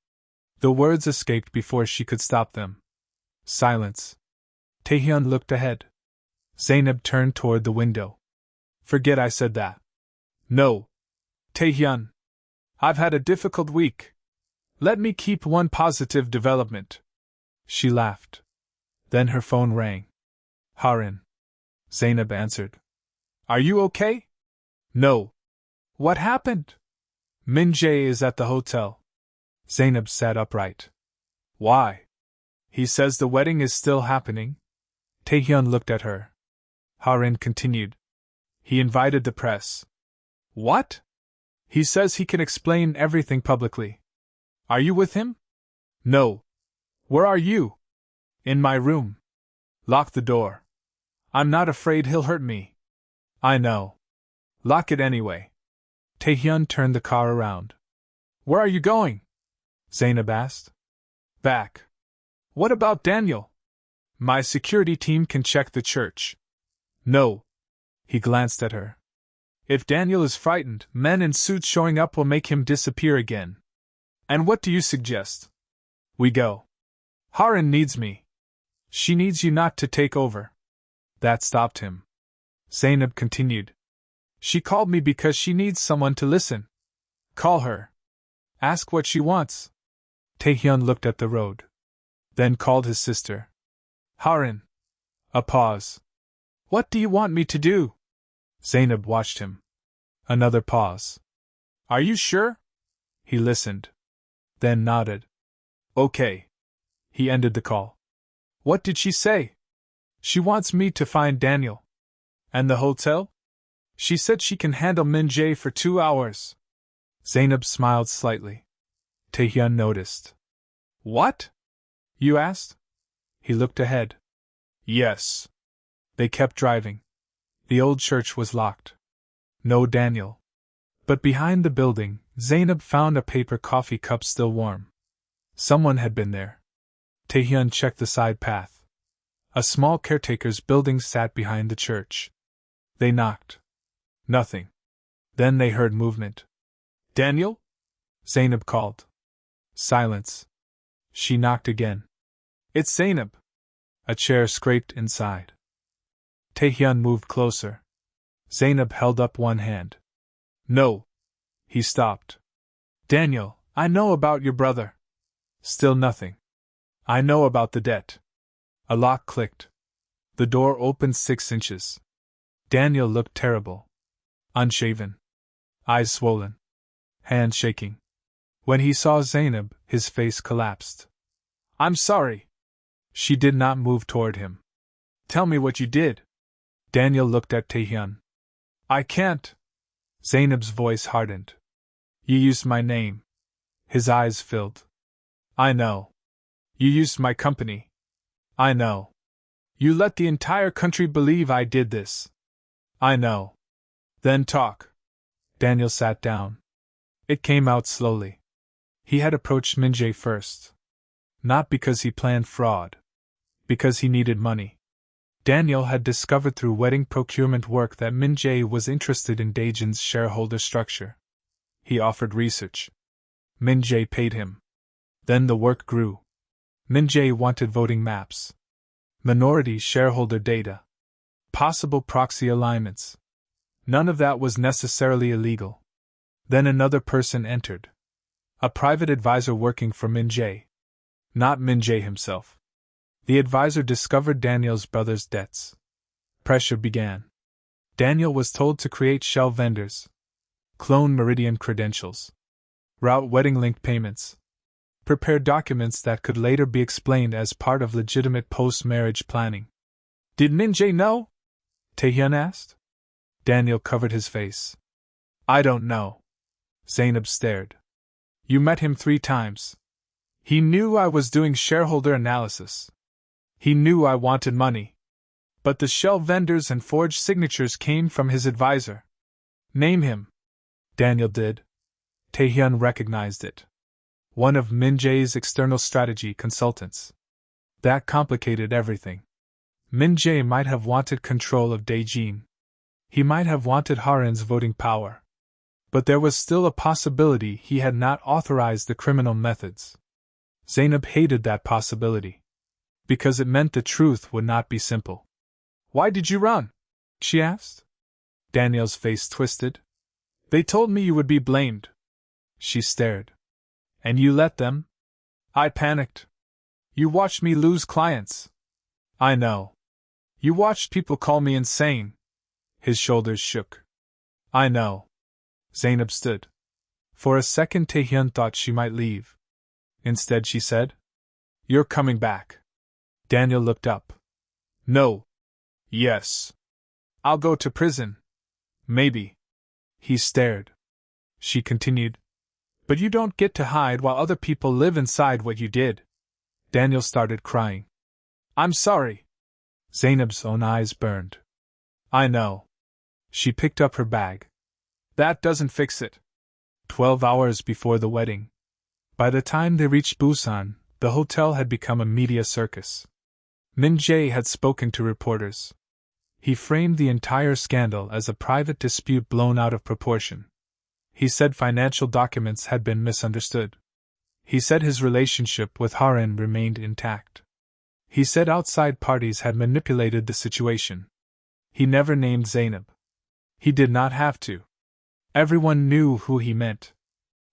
S1: The words escaped before she could stop them. Silence. Tae-hyun looked ahead. Zainab turned toward the window. Forget I said that. No. Tae-hyun. I've had a difficult week. Let me keep one positive development. She laughed. Then her phone rang. Harin. Zainab answered. Are you okay? No. What happened? Min-jae is at the hotel. Zainab sat upright. Why? He says the wedding is still happening. Tae-hyun looked at her. Harin continued. He invited the press. What? He says he can explain everything publicly. Are you with him? No. Where are you? In my room. Lock the door. I'm not afraid he'll hurt me. I know. Lock it anyway. Tae-hyun turned the car around. Where are you going? Zainab asked. Back. What about Daniel? My security team can check the church. No. He glanced at her. If Daniel is frightened, men in suits showing up will make him disappear again. And what do you suggest? We go. Harin needs me. She needs you not to take over. That stopped him. Zainab continued. She called me because she needs someone to listen. Call her. Ask what she wants. Tae-hyun looked at the road. Then called his sister. Harin. A pause. What do you want me to do? Zainab watched him. Another pause. Are you sure? He listened. Then nodded. Okay. He ended the call. What did she say? She wants me to find Daniel. And the hotel? She said she can handle Min-jae for 2 hours. Zainab smiled slightly. Tae-hyun noticed. What? You asked? He looked ahead. Yes. They kept driving. The old church was locked. No Daniel. But behind the building, Zainab found a paper coffee cup still warm. Someone had been there. Tae-hyun checked the side path. A small caretaker's building sat behind the church. They knocked. Nothing. Then they heard movement. Daniel? Zainab called. Silence. She knocked again. It's Zainab. A chair scraped inside. Tae-hyun moved closer. Zainab held up one hand. No. He stopped. Daniel, I know about your brother. Still nothing. I know about the debt. A lock clicked. The door opened 6 inches. Daniel looked terrible. Unshaven. Eyes swollen. Hand shaking. When he saw Zainab, his face collapsed. I'm sorry. She did not move toward him. Tell me what you did. Daniel looked at Tae-hyun. I can't. Zainab's voice hardened. You used my name. His eyes filled. I know. You used my company. I know. You let the entire country believe I did this. I know. Then talk. Daniel sat down. It came out slowly. He had approached Min-jae first. Not because he planned fraud. Because he needed money. Daniel had discovered through wedding procurement work that Min-jae was interested in Daejin's shareholder structure. He offered research. Min-jae paid him. Then the work grew. Min-jae wanted voting maps. Minority shareholder data. Possible proxy alignments. None of that was necessarily illegal. Then another person entered. A private advisor working for Min-jae. Not Min-jae himself. The advisor discovered Daniel's brother's debts. Pressure began. Daniel was told to create shell vendors. Clone Meridian credentials. Route wedding-linked payments. Prepare documents that could later be explained as part of legitimate post-marriage planning. Did Min-jae know? Tae-hyun asked. Daniel covered his face. I don't know. Zainab stared. You met him 3 times. He knew I was doing shareholder analysis. He knew I wanted money. But the shell vendors and forged signatures came from his advisor. Name him. Daniel did. Tae-hyun recognized it. One of Min-jae's external strategy consultants. That complicated everything. Min-jae might have wanted control of Daejin. He might have wanted Harin's voting power. But there was still a possibility he had not authorized the criminal methods. Zainab hated that possibility, because it meant the truth would not be simple. Why did you run? She asked. Daniel's face twisted. They told me you would be blamed. She stared. And you let them? I panicked. You watched me lose clients. I know. You watched people call me insane. His shoulders shook. I know. Zainab stood. For a second Tae-hyun thought she might leave. Instead she said, You're coming back. Daniel looked up. No. Yes. I'll go to prison. Maybe. He stared. She continued. But you don't get to hide while other people live inside what you did. Daniel started crying. I'm sorry. Zainab's own eyes burned. I know. She picked up her bag. That doesn't fix it. 12 hours before the wedding. By the time they reached Busan, the hotel had become a media circus. Min-jae had spoken to reporters. He framed the entire scandal as a private dispute blown out of proportion. He said financial documents had been misunderstood. He said his relationship with Harin remained intact. He said outside parties had manipulated the situation. He never named Zainab. He did not have to. Everyone knew who he meant.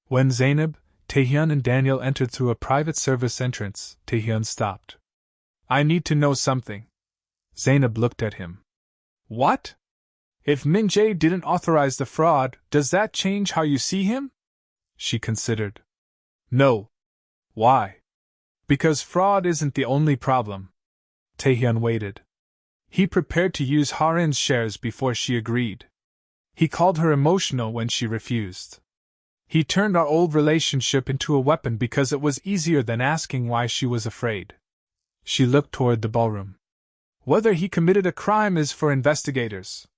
S1: When Zainab, Tae-hyun and Daniel entered through a private service entrance, Tae-hyun stopped. I need to know something. Zainab looked at him. What? If Min-jae didn't authorize the fraud, does that change how you see him? She considered. No. Why? Because fraud isn't the only problem. Tae-hyun waited. He prepared to use Harin's shares before she agreed. He called her emotional when she refused. He turned our old relationship into a weapon because it was easier than asking why she was afraid. She looked toward the ballroom. Whether he committed a crime is for investigators.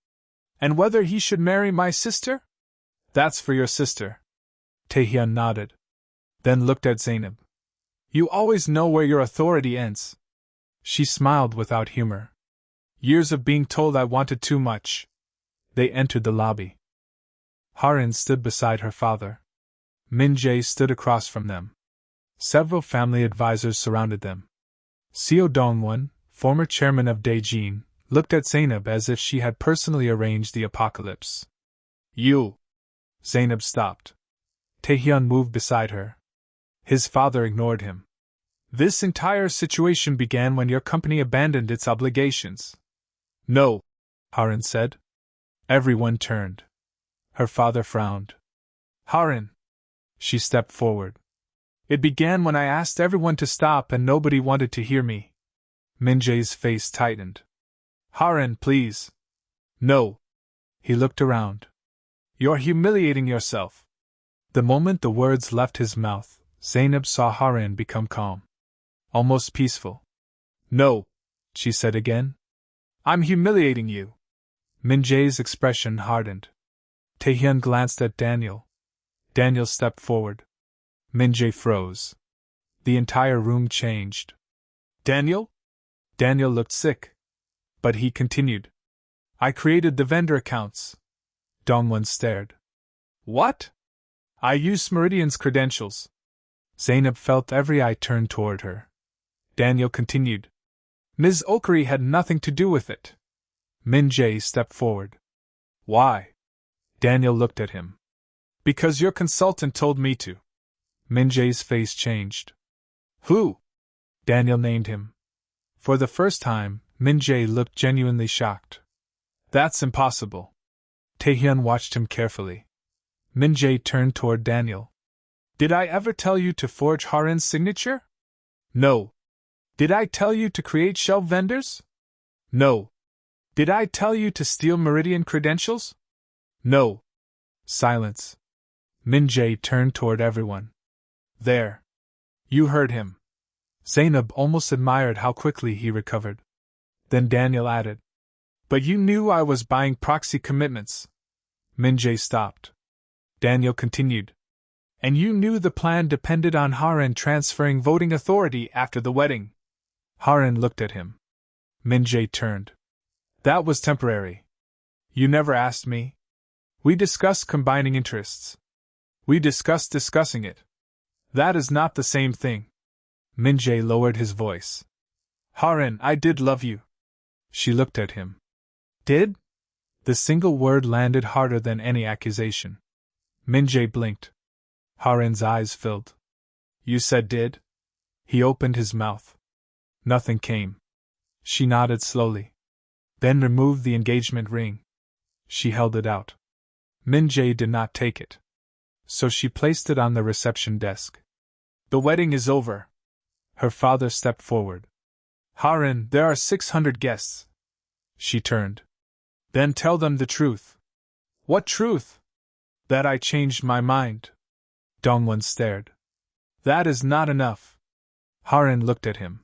S1: And whether he should marry my sister? That's for your sister. Tae-hyun nodded. Then looked at Zainab. You always know where your authority ends. She smiled without humor. Years of being told I wanted too much. They entered the lobby. Harin stood beside her father. Min-jae stood across from them. Several family advisors surrounded them. Seo Tae-hyun, former chairman of Daejin, looked at Zainab as if she had personally arranged the apocalypse. You! Zainab stopped. Tae-hyun moved beside her. His father ignored him. This entire situation began when your company abandoned its obligations. No, Harin said. Everyone turned. Her father frowned. Harin. She stepped forward. It began when I asked everyone to stop and nobody wanted to hear me. Min-jae's face tightened. Harin, please. No. He looked around. You're humiliating yourself. The moment the words left his mouth, Zainab saw Harin become calm. Almost peaceful. No, she said again. I'm humiliating you. Min-jae's expression hardened. Tae-hyun glanced at Daniel. Daniel stepped forward. Min-jae froze. The entire room changed. Daniel? Daniel looked sick. But he continued. I created the vendor accounts. Dongwon stared. What? I used Meridian's credentials. Zainab felt every eye turned toward her. Daniel continued. Ms. Okorie had nothing to do with it. Min-jae stepped forward. Why? Daniel looked at him. Because your consultant told me to. Min-jae's face changed. Who? Daniel named him. For the first time, Min-jae looked genuinely shocked. That's impossible. Tae-hyun watched him carefully. Min-jae turned toward Daniel. Did I ever tell you to forge Harin's signature? No. Did I tell you to create shelf vendors? No. Did I tell you to steal Meridian credentials? No. Silence. Min-jae turned toward everyone. There. You heard him. Zainab almost admired how quickly he recovered. Then Daniel added. But you knew I was buying proxy commitments. Min-jae stopped. Daniel continued. And you knew the plan depended on Harin transferring voting authority after the wedding. Harin looked at him. Min-jae turned. That was temporary. You never asked me. We discussed combining interests. We discussed discussing it. That is not the same thing. Min-jae lowered his voice. Harin, I did love you. She looked at him. Did? The single word landed harder than any accusation. Min-jae blinked. Harin's eyes filled. You said did? He opened his mouth. Nothing came. She nodded slowly. Then removed the engagement ring. She held it out. Min-jae did not take it. So she placed it on the reception desk. The wedding is over. Her father stepped forward. Harin, there are 600 guests. She turned. Then tell them the truth. What truth? That I changed my mind. Dongwon stared. That is not enough. Harin looked at him.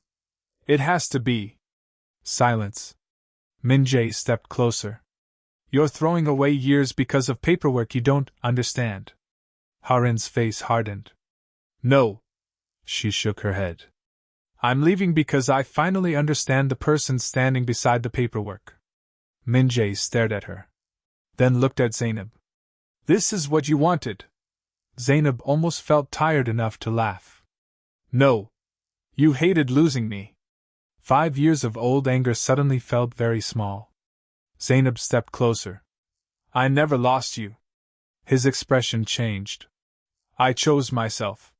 S1: It has to be. Silence. Min-jae stepped closer. You're throwing away years because of paperwork you don't understand. Harin's face hardened. No. She shook her head. I'm leaving because I finally understand the person standing beside the paperwork. Min-jae stared at her. Then looked at Zainab. This is what you wanted. Zainab almost felt tired enough to laugh. No. You hated losing me. 5 years of old anger suddenly felt very small. Zainab stepped closer. I never lost you. His expression changed. I chose myself.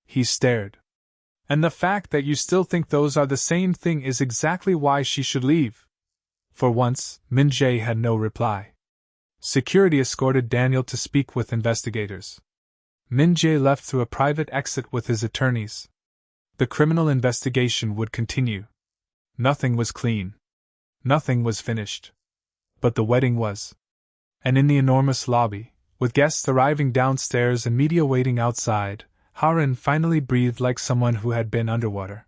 S1: He stared. And the fact that you still think those are the same thing is exactly why she should leave. For once, Min-jae had no reply. Security escorted Daniel to speak with investigators. Min-jae left through a private exit with his attorneys. The criminal investigation would continue. Nothing was clean. Nothing was finished. But the wedding was. And in the enormous lobby, with guests arriving downstairs and media waiting outside, Harin finally breathed like someone who had been underwater.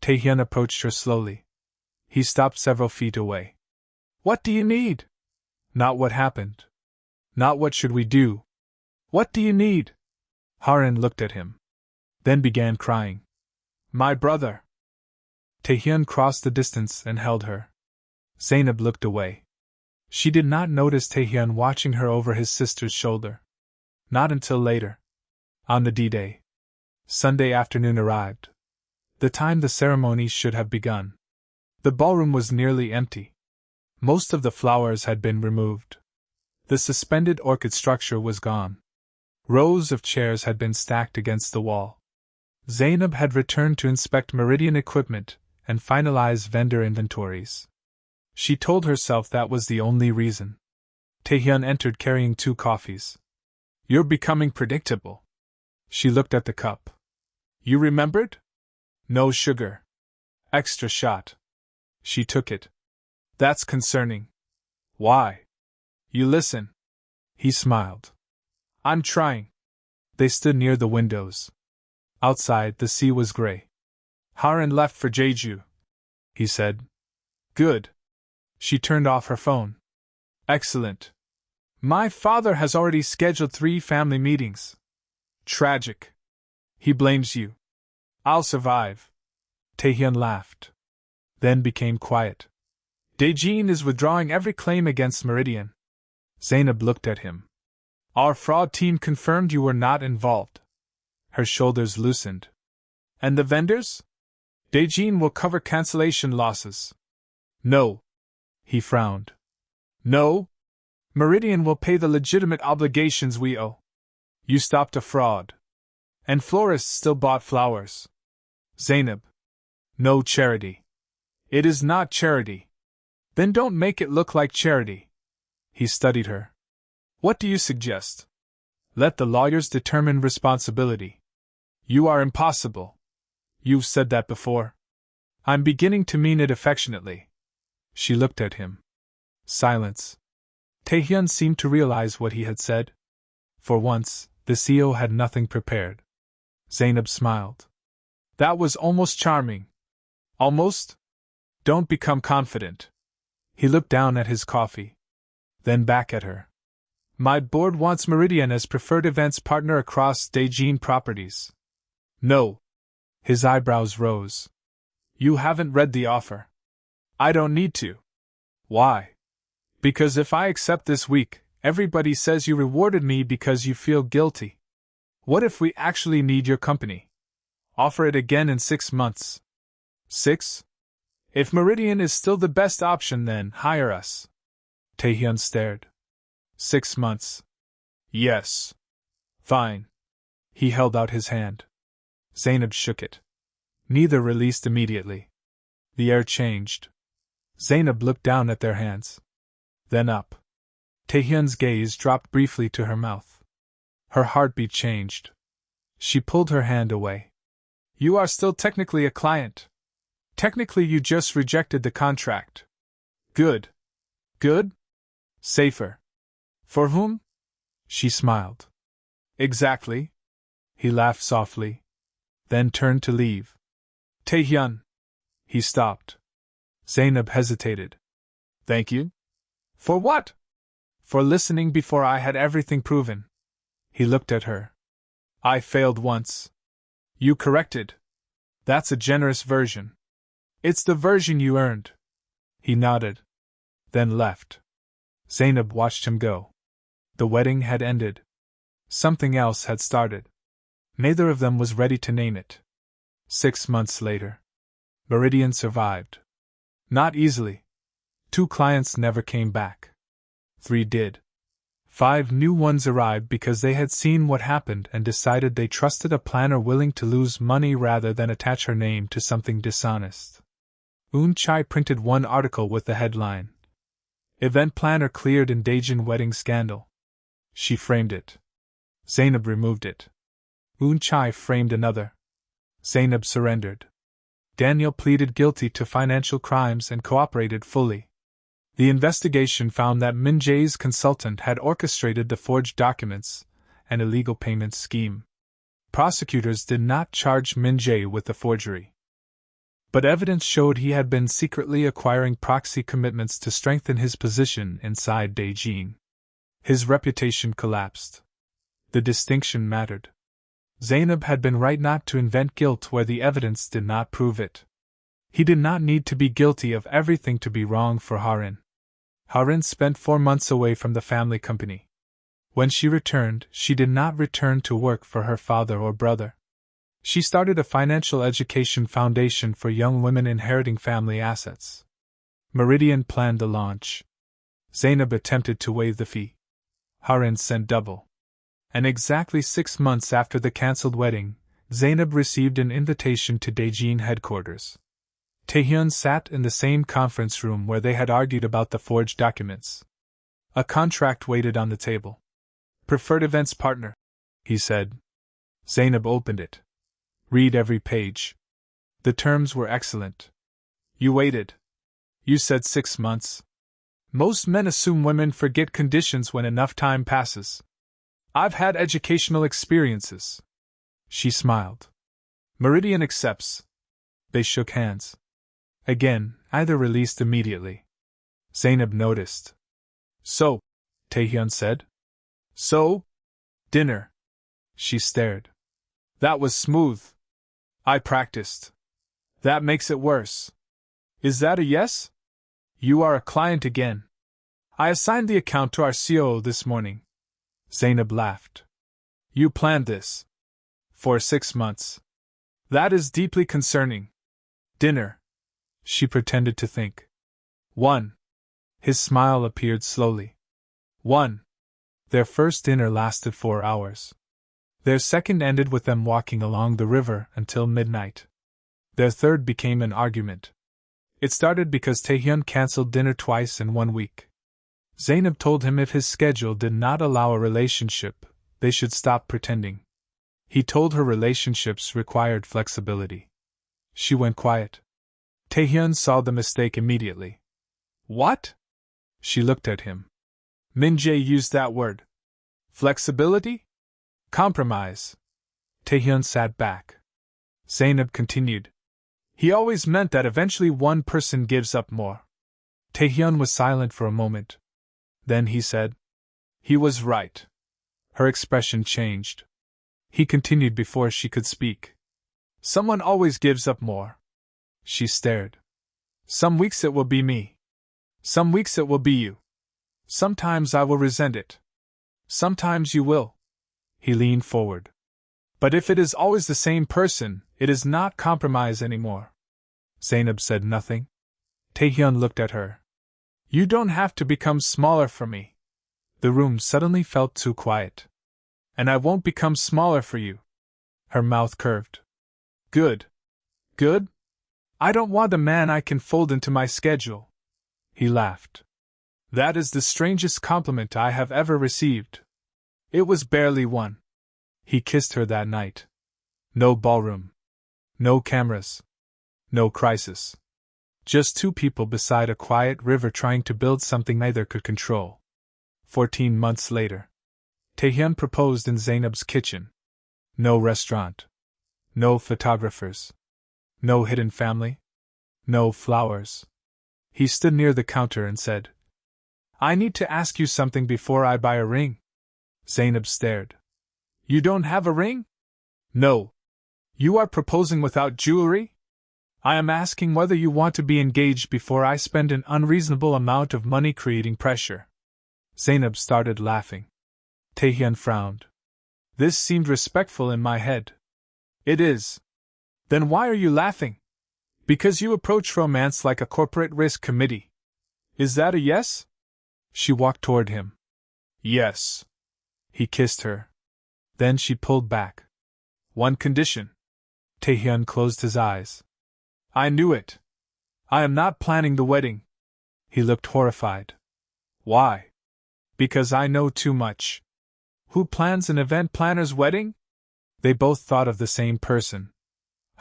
S1: Tae-hyun approached her slowly. He stopped several feet away. What do you need? Not what happened. Not what should we do. What do you need? Harin looked at him. Then began crying. My brother. Tae-hyun crossed the distance and held her. Zainab looked away. She did not notice Tae-hyun watching her over his sister's shoulder. Not until later. On the D-Day. Sunday afternoon arrived. The time the ceremony should have begun. The ballroom was nearly empty. Most of the flowers had been removed. The suspended orchid structure was gone. Rows of chairs had been stacked against the wall. Zainab had returned to inspect Meridian equipment and finalize vendor inventories. She told herself that was the only reason. Tae-hyun entered carrying 2 coffees. You're becoming predictable. She looked at the cup. You remembered? No sugar. Extra shot. She took it. That's concerning. Why? You listen. He smiled. I'm trying. They stood near the windows. Outside, the sea was gray. Harin left for Jeju, he said. Good. She turned off her phone. Excellent. My father has already scheduled 3 family meetings. Tragic. He blames you. I'll survive. Tae-hyun laughed. Then became quiet. Daejin is withdrawing every claim against Meridian. Zainab looked at him. Our fraud team confirmed you were not involved. Her shoulders loosened. And the vendors? Daejin will cover cancellation losses. No. He frowned. No. Meridian will pay the legitimate obligations we owe. You stopped a fraud. And florists still bought flowers. Zainab. No charity. It is not charity. Then don't make it look like charity. He studied her. What do you suggest? Let the lawyers determine responsibility. You are impossible. You've said that before. I'm beginning to mean it affectionately. She looked at him. Silence. Tae-hyun seemed to realize what he had said. For once, the CEO had nothing prepared. Zainab smiled. That was almost charming. Almost? Don't become confident. He looked down at his coffee. Then back at her. My board wants Meridian as preferred events partner across Daejin properties. No. His eyebrows rose. You haven't read the offer. I don't need to. Why? Because if I accept this week, everybody says you rewarded me because you feel guilty. What if we actually need your company? Offer it again in 6 months. 6? If Meridian is still the best option, then hire us. Tae-hyun stared. 6 months. Yes. Fine. He held out his hand. Zainab shook it. Neither released immediately. The air changed. Zainab looked down at their hands. Then up. Tae-hyun's gaze dropped briefly to her mouth. Her heartbeat changed. She pulled her hand away. You are still technically a client. Technically, you just rejected the contract. Good. Good? Safer. For whom? She smiled. Exactly. He laughed softly, then turned to leave. Tae-hyun. He stopped. Zainab hesitated. Thank you? For what? For listening before I had everything proven. He looked at her. I failed once. You corrected. That's a generous version. It's the version you earned. He nodded. Then left. Zainab watched him go. The wedding had ended. Something else had started. Neither of them was ready to name it. 6 months later. Meridian survived. Not easily. 2 clients never came back. 3 did. 5 new ones arrived because they had seen what happened and decided they trusted a planner willing to lose money rather than attach her name to something dishonest. Chai printed one article with the headline, Event Planner Cleared in Daejin Wedding Scandal. She framed it. Zainab removed it. Chai framed another. Zainab surrendered. Daniel pleaded guilty to financial crimes and cooperated fully. The investigation found that Min-jae's consultant had orchestrated the forged documents, an illegal payment scheme. Prosecutors did not charge Min-jae with the forgery. But evidence showed he had been secretly acquiring proxy commitments to strengthen his position inside Daejin. His reputation collapsed. The distinction mattered. Zainab had been right not to invent guilt where the evidence did not prove it. He did not need to be guilty of everything to be wrong for Harin. Harin spent 4 months away from the family company. When she returned, she did not return to work for her father or brother. She started a financial education foundation for young women inheriting family assets. Meridian planned the launch. Zainab attempted to waive the fee. Harin sent double. And exactly 6 months after the cancelled wedding, Zainab received an invitation to Daejin headquarters. Tae-hyun sat in the same conference room where they had argued about the forged documents. A contract waited on the table. Preferred events partner, he said. Zainab opened it. Read every page. The terms were excellent. You waited. You said 6 months. Most men assume women forget conditions when enough time passes. I've had educational experiences. She smiled. Meridian accepts. They shook hands. Again, either released immediately. Zainab noticed. So, Tae-hyun said. So? Dinner. She stared. That was smooth. I practiced. That makes it worse. Is that a yes? You are a client again. I assigned the account to our COO this morning. Zainab laughed. You planned this. For 6 months. That is deeply concerning. Dinner. She pretended to think. 1. His smile appeared slowly. 1. Their first dinner lasted 4 hours. Their second ended with them walking along the river until midnight. Their third became an argument. It started because Tae-hyun cancelled dinner twice in 1 week. Zainab told him if his schedule did not allow a relationship, they should stop pretending. He told her relationships required flexibility. She went quiet. Tae-hyun saw the mistake immediately. What? She looked at him. Min-jae used that word. Flexibility? Compromise. Tae-hyun sat back. Zainab continued. He always meant that eventually one person gives up more. Tae-hyun was silent for a moment. Then he said. He was right. Her expression changed. He continued before she could speak. Someone always gives up more. She stared. Some weeks it will be me. Some weeks it will be you. Sometimes I will resent it. Sometimes you will. He leaned forward. But if it is always the same person, It is not compromise anymore. Zainab said nothing. Tae-hyun looked at her. You don't have to become smaller for me. The room suddenly felt too quiet. And I won't become smaller for you. Her mouth curved. Good. Good? I don't want a man I can fold into my schedule. He laughed. That is the strangest compliment I have ever received. It was barely one. He kissed her that night. No ballroom. No cameras. No crisis. Just two people beside a quiet river trying to build something neither could control. 14 months later. Tae-hyun proposed in Zainab's kitchen. No restaurant. No photographers. No hidden family. No flowers. He stood near the counter and said, I need to ask you something before I buy a ring. Zainab stared. You don't have a ring? No. You are proposing without jewelry? I am asking whether you want to be engaged before I spend an unreasonable amount of money creating pressure. Zainab started laughing. Tae-hyun frowned. This seemed respectful in my head. It is. Then why are you laughing? Because you approach romance like a corporate risk committee. Is that a yes? She walked toward him. Yes. He kissed her. Then she pulled back. One condition. Tae-hyun closed his eyes. I knew it. I am not planning the wedding. He looked horrified. Why? Because I know too much. Who plans an event planner's wedding? They both thought of the same person.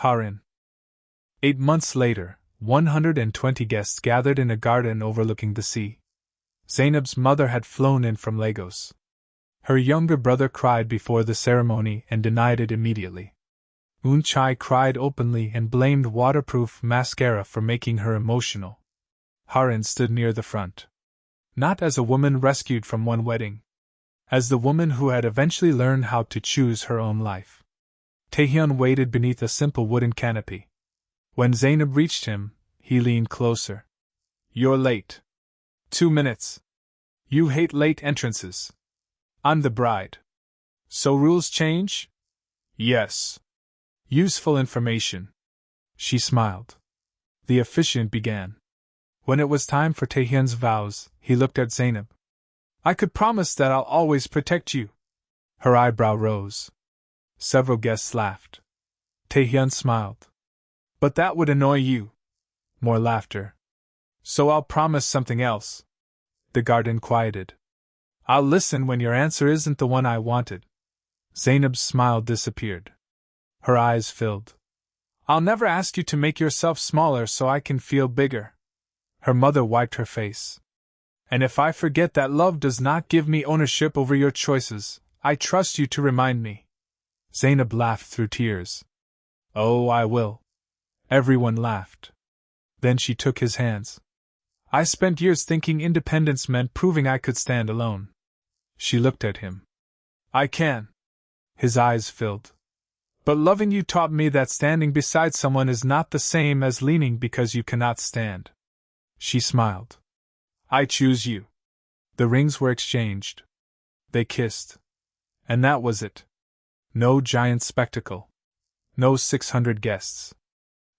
S1: Harin. 8 months later, 120 guests gathered in a garden overlooking the sea. Zainab's mother had flown in from Lagos. Her younger brother cried before the ceremony and denied it immediately. Chai cried openly and blamed waterproof mascara for making her emotional. Harin stood near the front. Not as a woman rescued from one wedding. As the woman who had eventually learned how to choose her own life. Tae-hyun waited beneath a simple wooden canopy. When Zainab reached him, he leaned closer. You're late. 2 minutes. You hate late entrances. I'm the bride. So rules change? Yes. Useful information. She smiled. The officiant began. When it was time for Tae-hyun's vows, he looked at Zainab. I could promise that I'll always protect you. Her eyebrow rose. Several guests laughed. Tae-hyun smiled. But that would annoy you. More laughter. So I'll promise something else. The garden quieted. I'll listen when your answer isn't the one I wanted. Zainab's smile disappeared. Her eyes filled. I'll never ask you to make yourself smaller so I can feel bigger. Her mother wiped her face. And if I forget that love does not give me ownership over your choices, I trust you to remind me. Zainab laughed through tears. Oh, I will. Everyone laughed. Then she took his hands. I spent years thinking independence meant proving I could stand alone. She looked at him. I can. His eyes filled. But loving you taught me that standing beside someone is not the same as leaning because you cannot stand. She smiled. I choose you. The rings were exchanged. They kissed. And that was it. No giant spectacle. No 600 guests.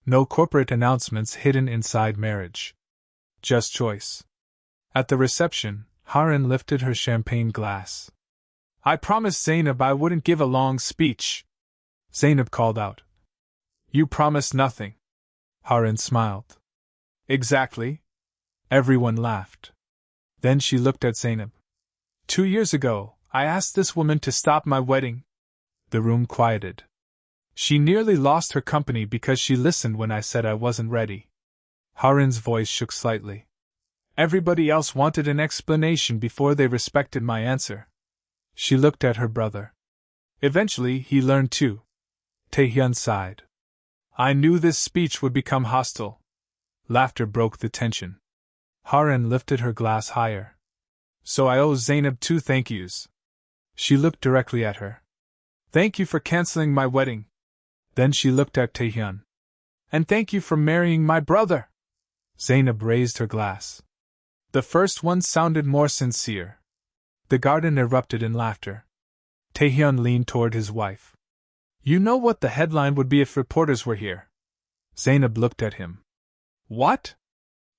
S1: No corporate announcements hidden inside marriage. Just choice. At the reception, Harin lifted her champagne glass. I promised Zainab I wouldn't give a long speech. Zainab called out. You promised nothing. Harin smiled. Exactly. Everyone laughed. Then she looked at Zainab. 2 years ago, I asked this woman to stop my wedding. The room quieted. She nearly lost her company because she listened when I said I wasn't ready. Harin's voice shook slightly. Everybody else wanted an explanation before they respected my answer. She looked at her brother. Eventually, he learned too. Tae-hyun sighed. I knew this speech would become hostile. Laughter broke the tension. Harin lifted her glass higher. So I owe Zainab 2 thank yous. She looked directly at her. Thank you for canceling my wedding. Then she looked at Tae-hyun. And thank you for marrying my brother. Zainab raised her glass. The first one sounded more sincere. The garden erupted in laughter. Tae-hyun leaned toward his wife. You know what the headline would be if reporters were here. Zainab looked at him. What?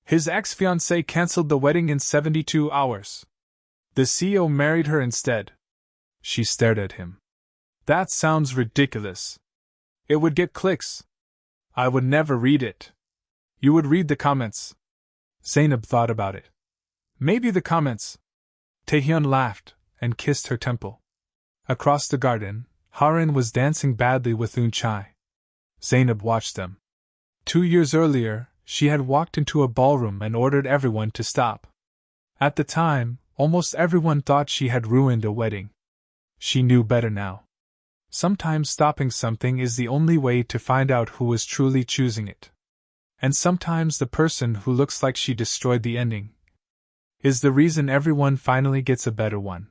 S1: His ex-fiancée cancelled the wedding in 72 hours. The CEO married her instead. She stared at him. That sounds ridiculous. It would get clicks. I would never read it. You would read the comments. Zainab thought about it. Maybe the comments. Tae-hyun laughed and kissed her temple. Across the garden, Harin was dancing badly with Eun-chae. Zainab watched them. 2 years earlier, she had walked into a ballroom and ordered everyone to stop. At the time, almost everyone thought she had ruined a wedding. She knew better now. Sometimes stopping something is the only way to find out who was truly choosing it. And sometimes the person who looks like she destroyed the ending is the reason everyone finally gets a better one.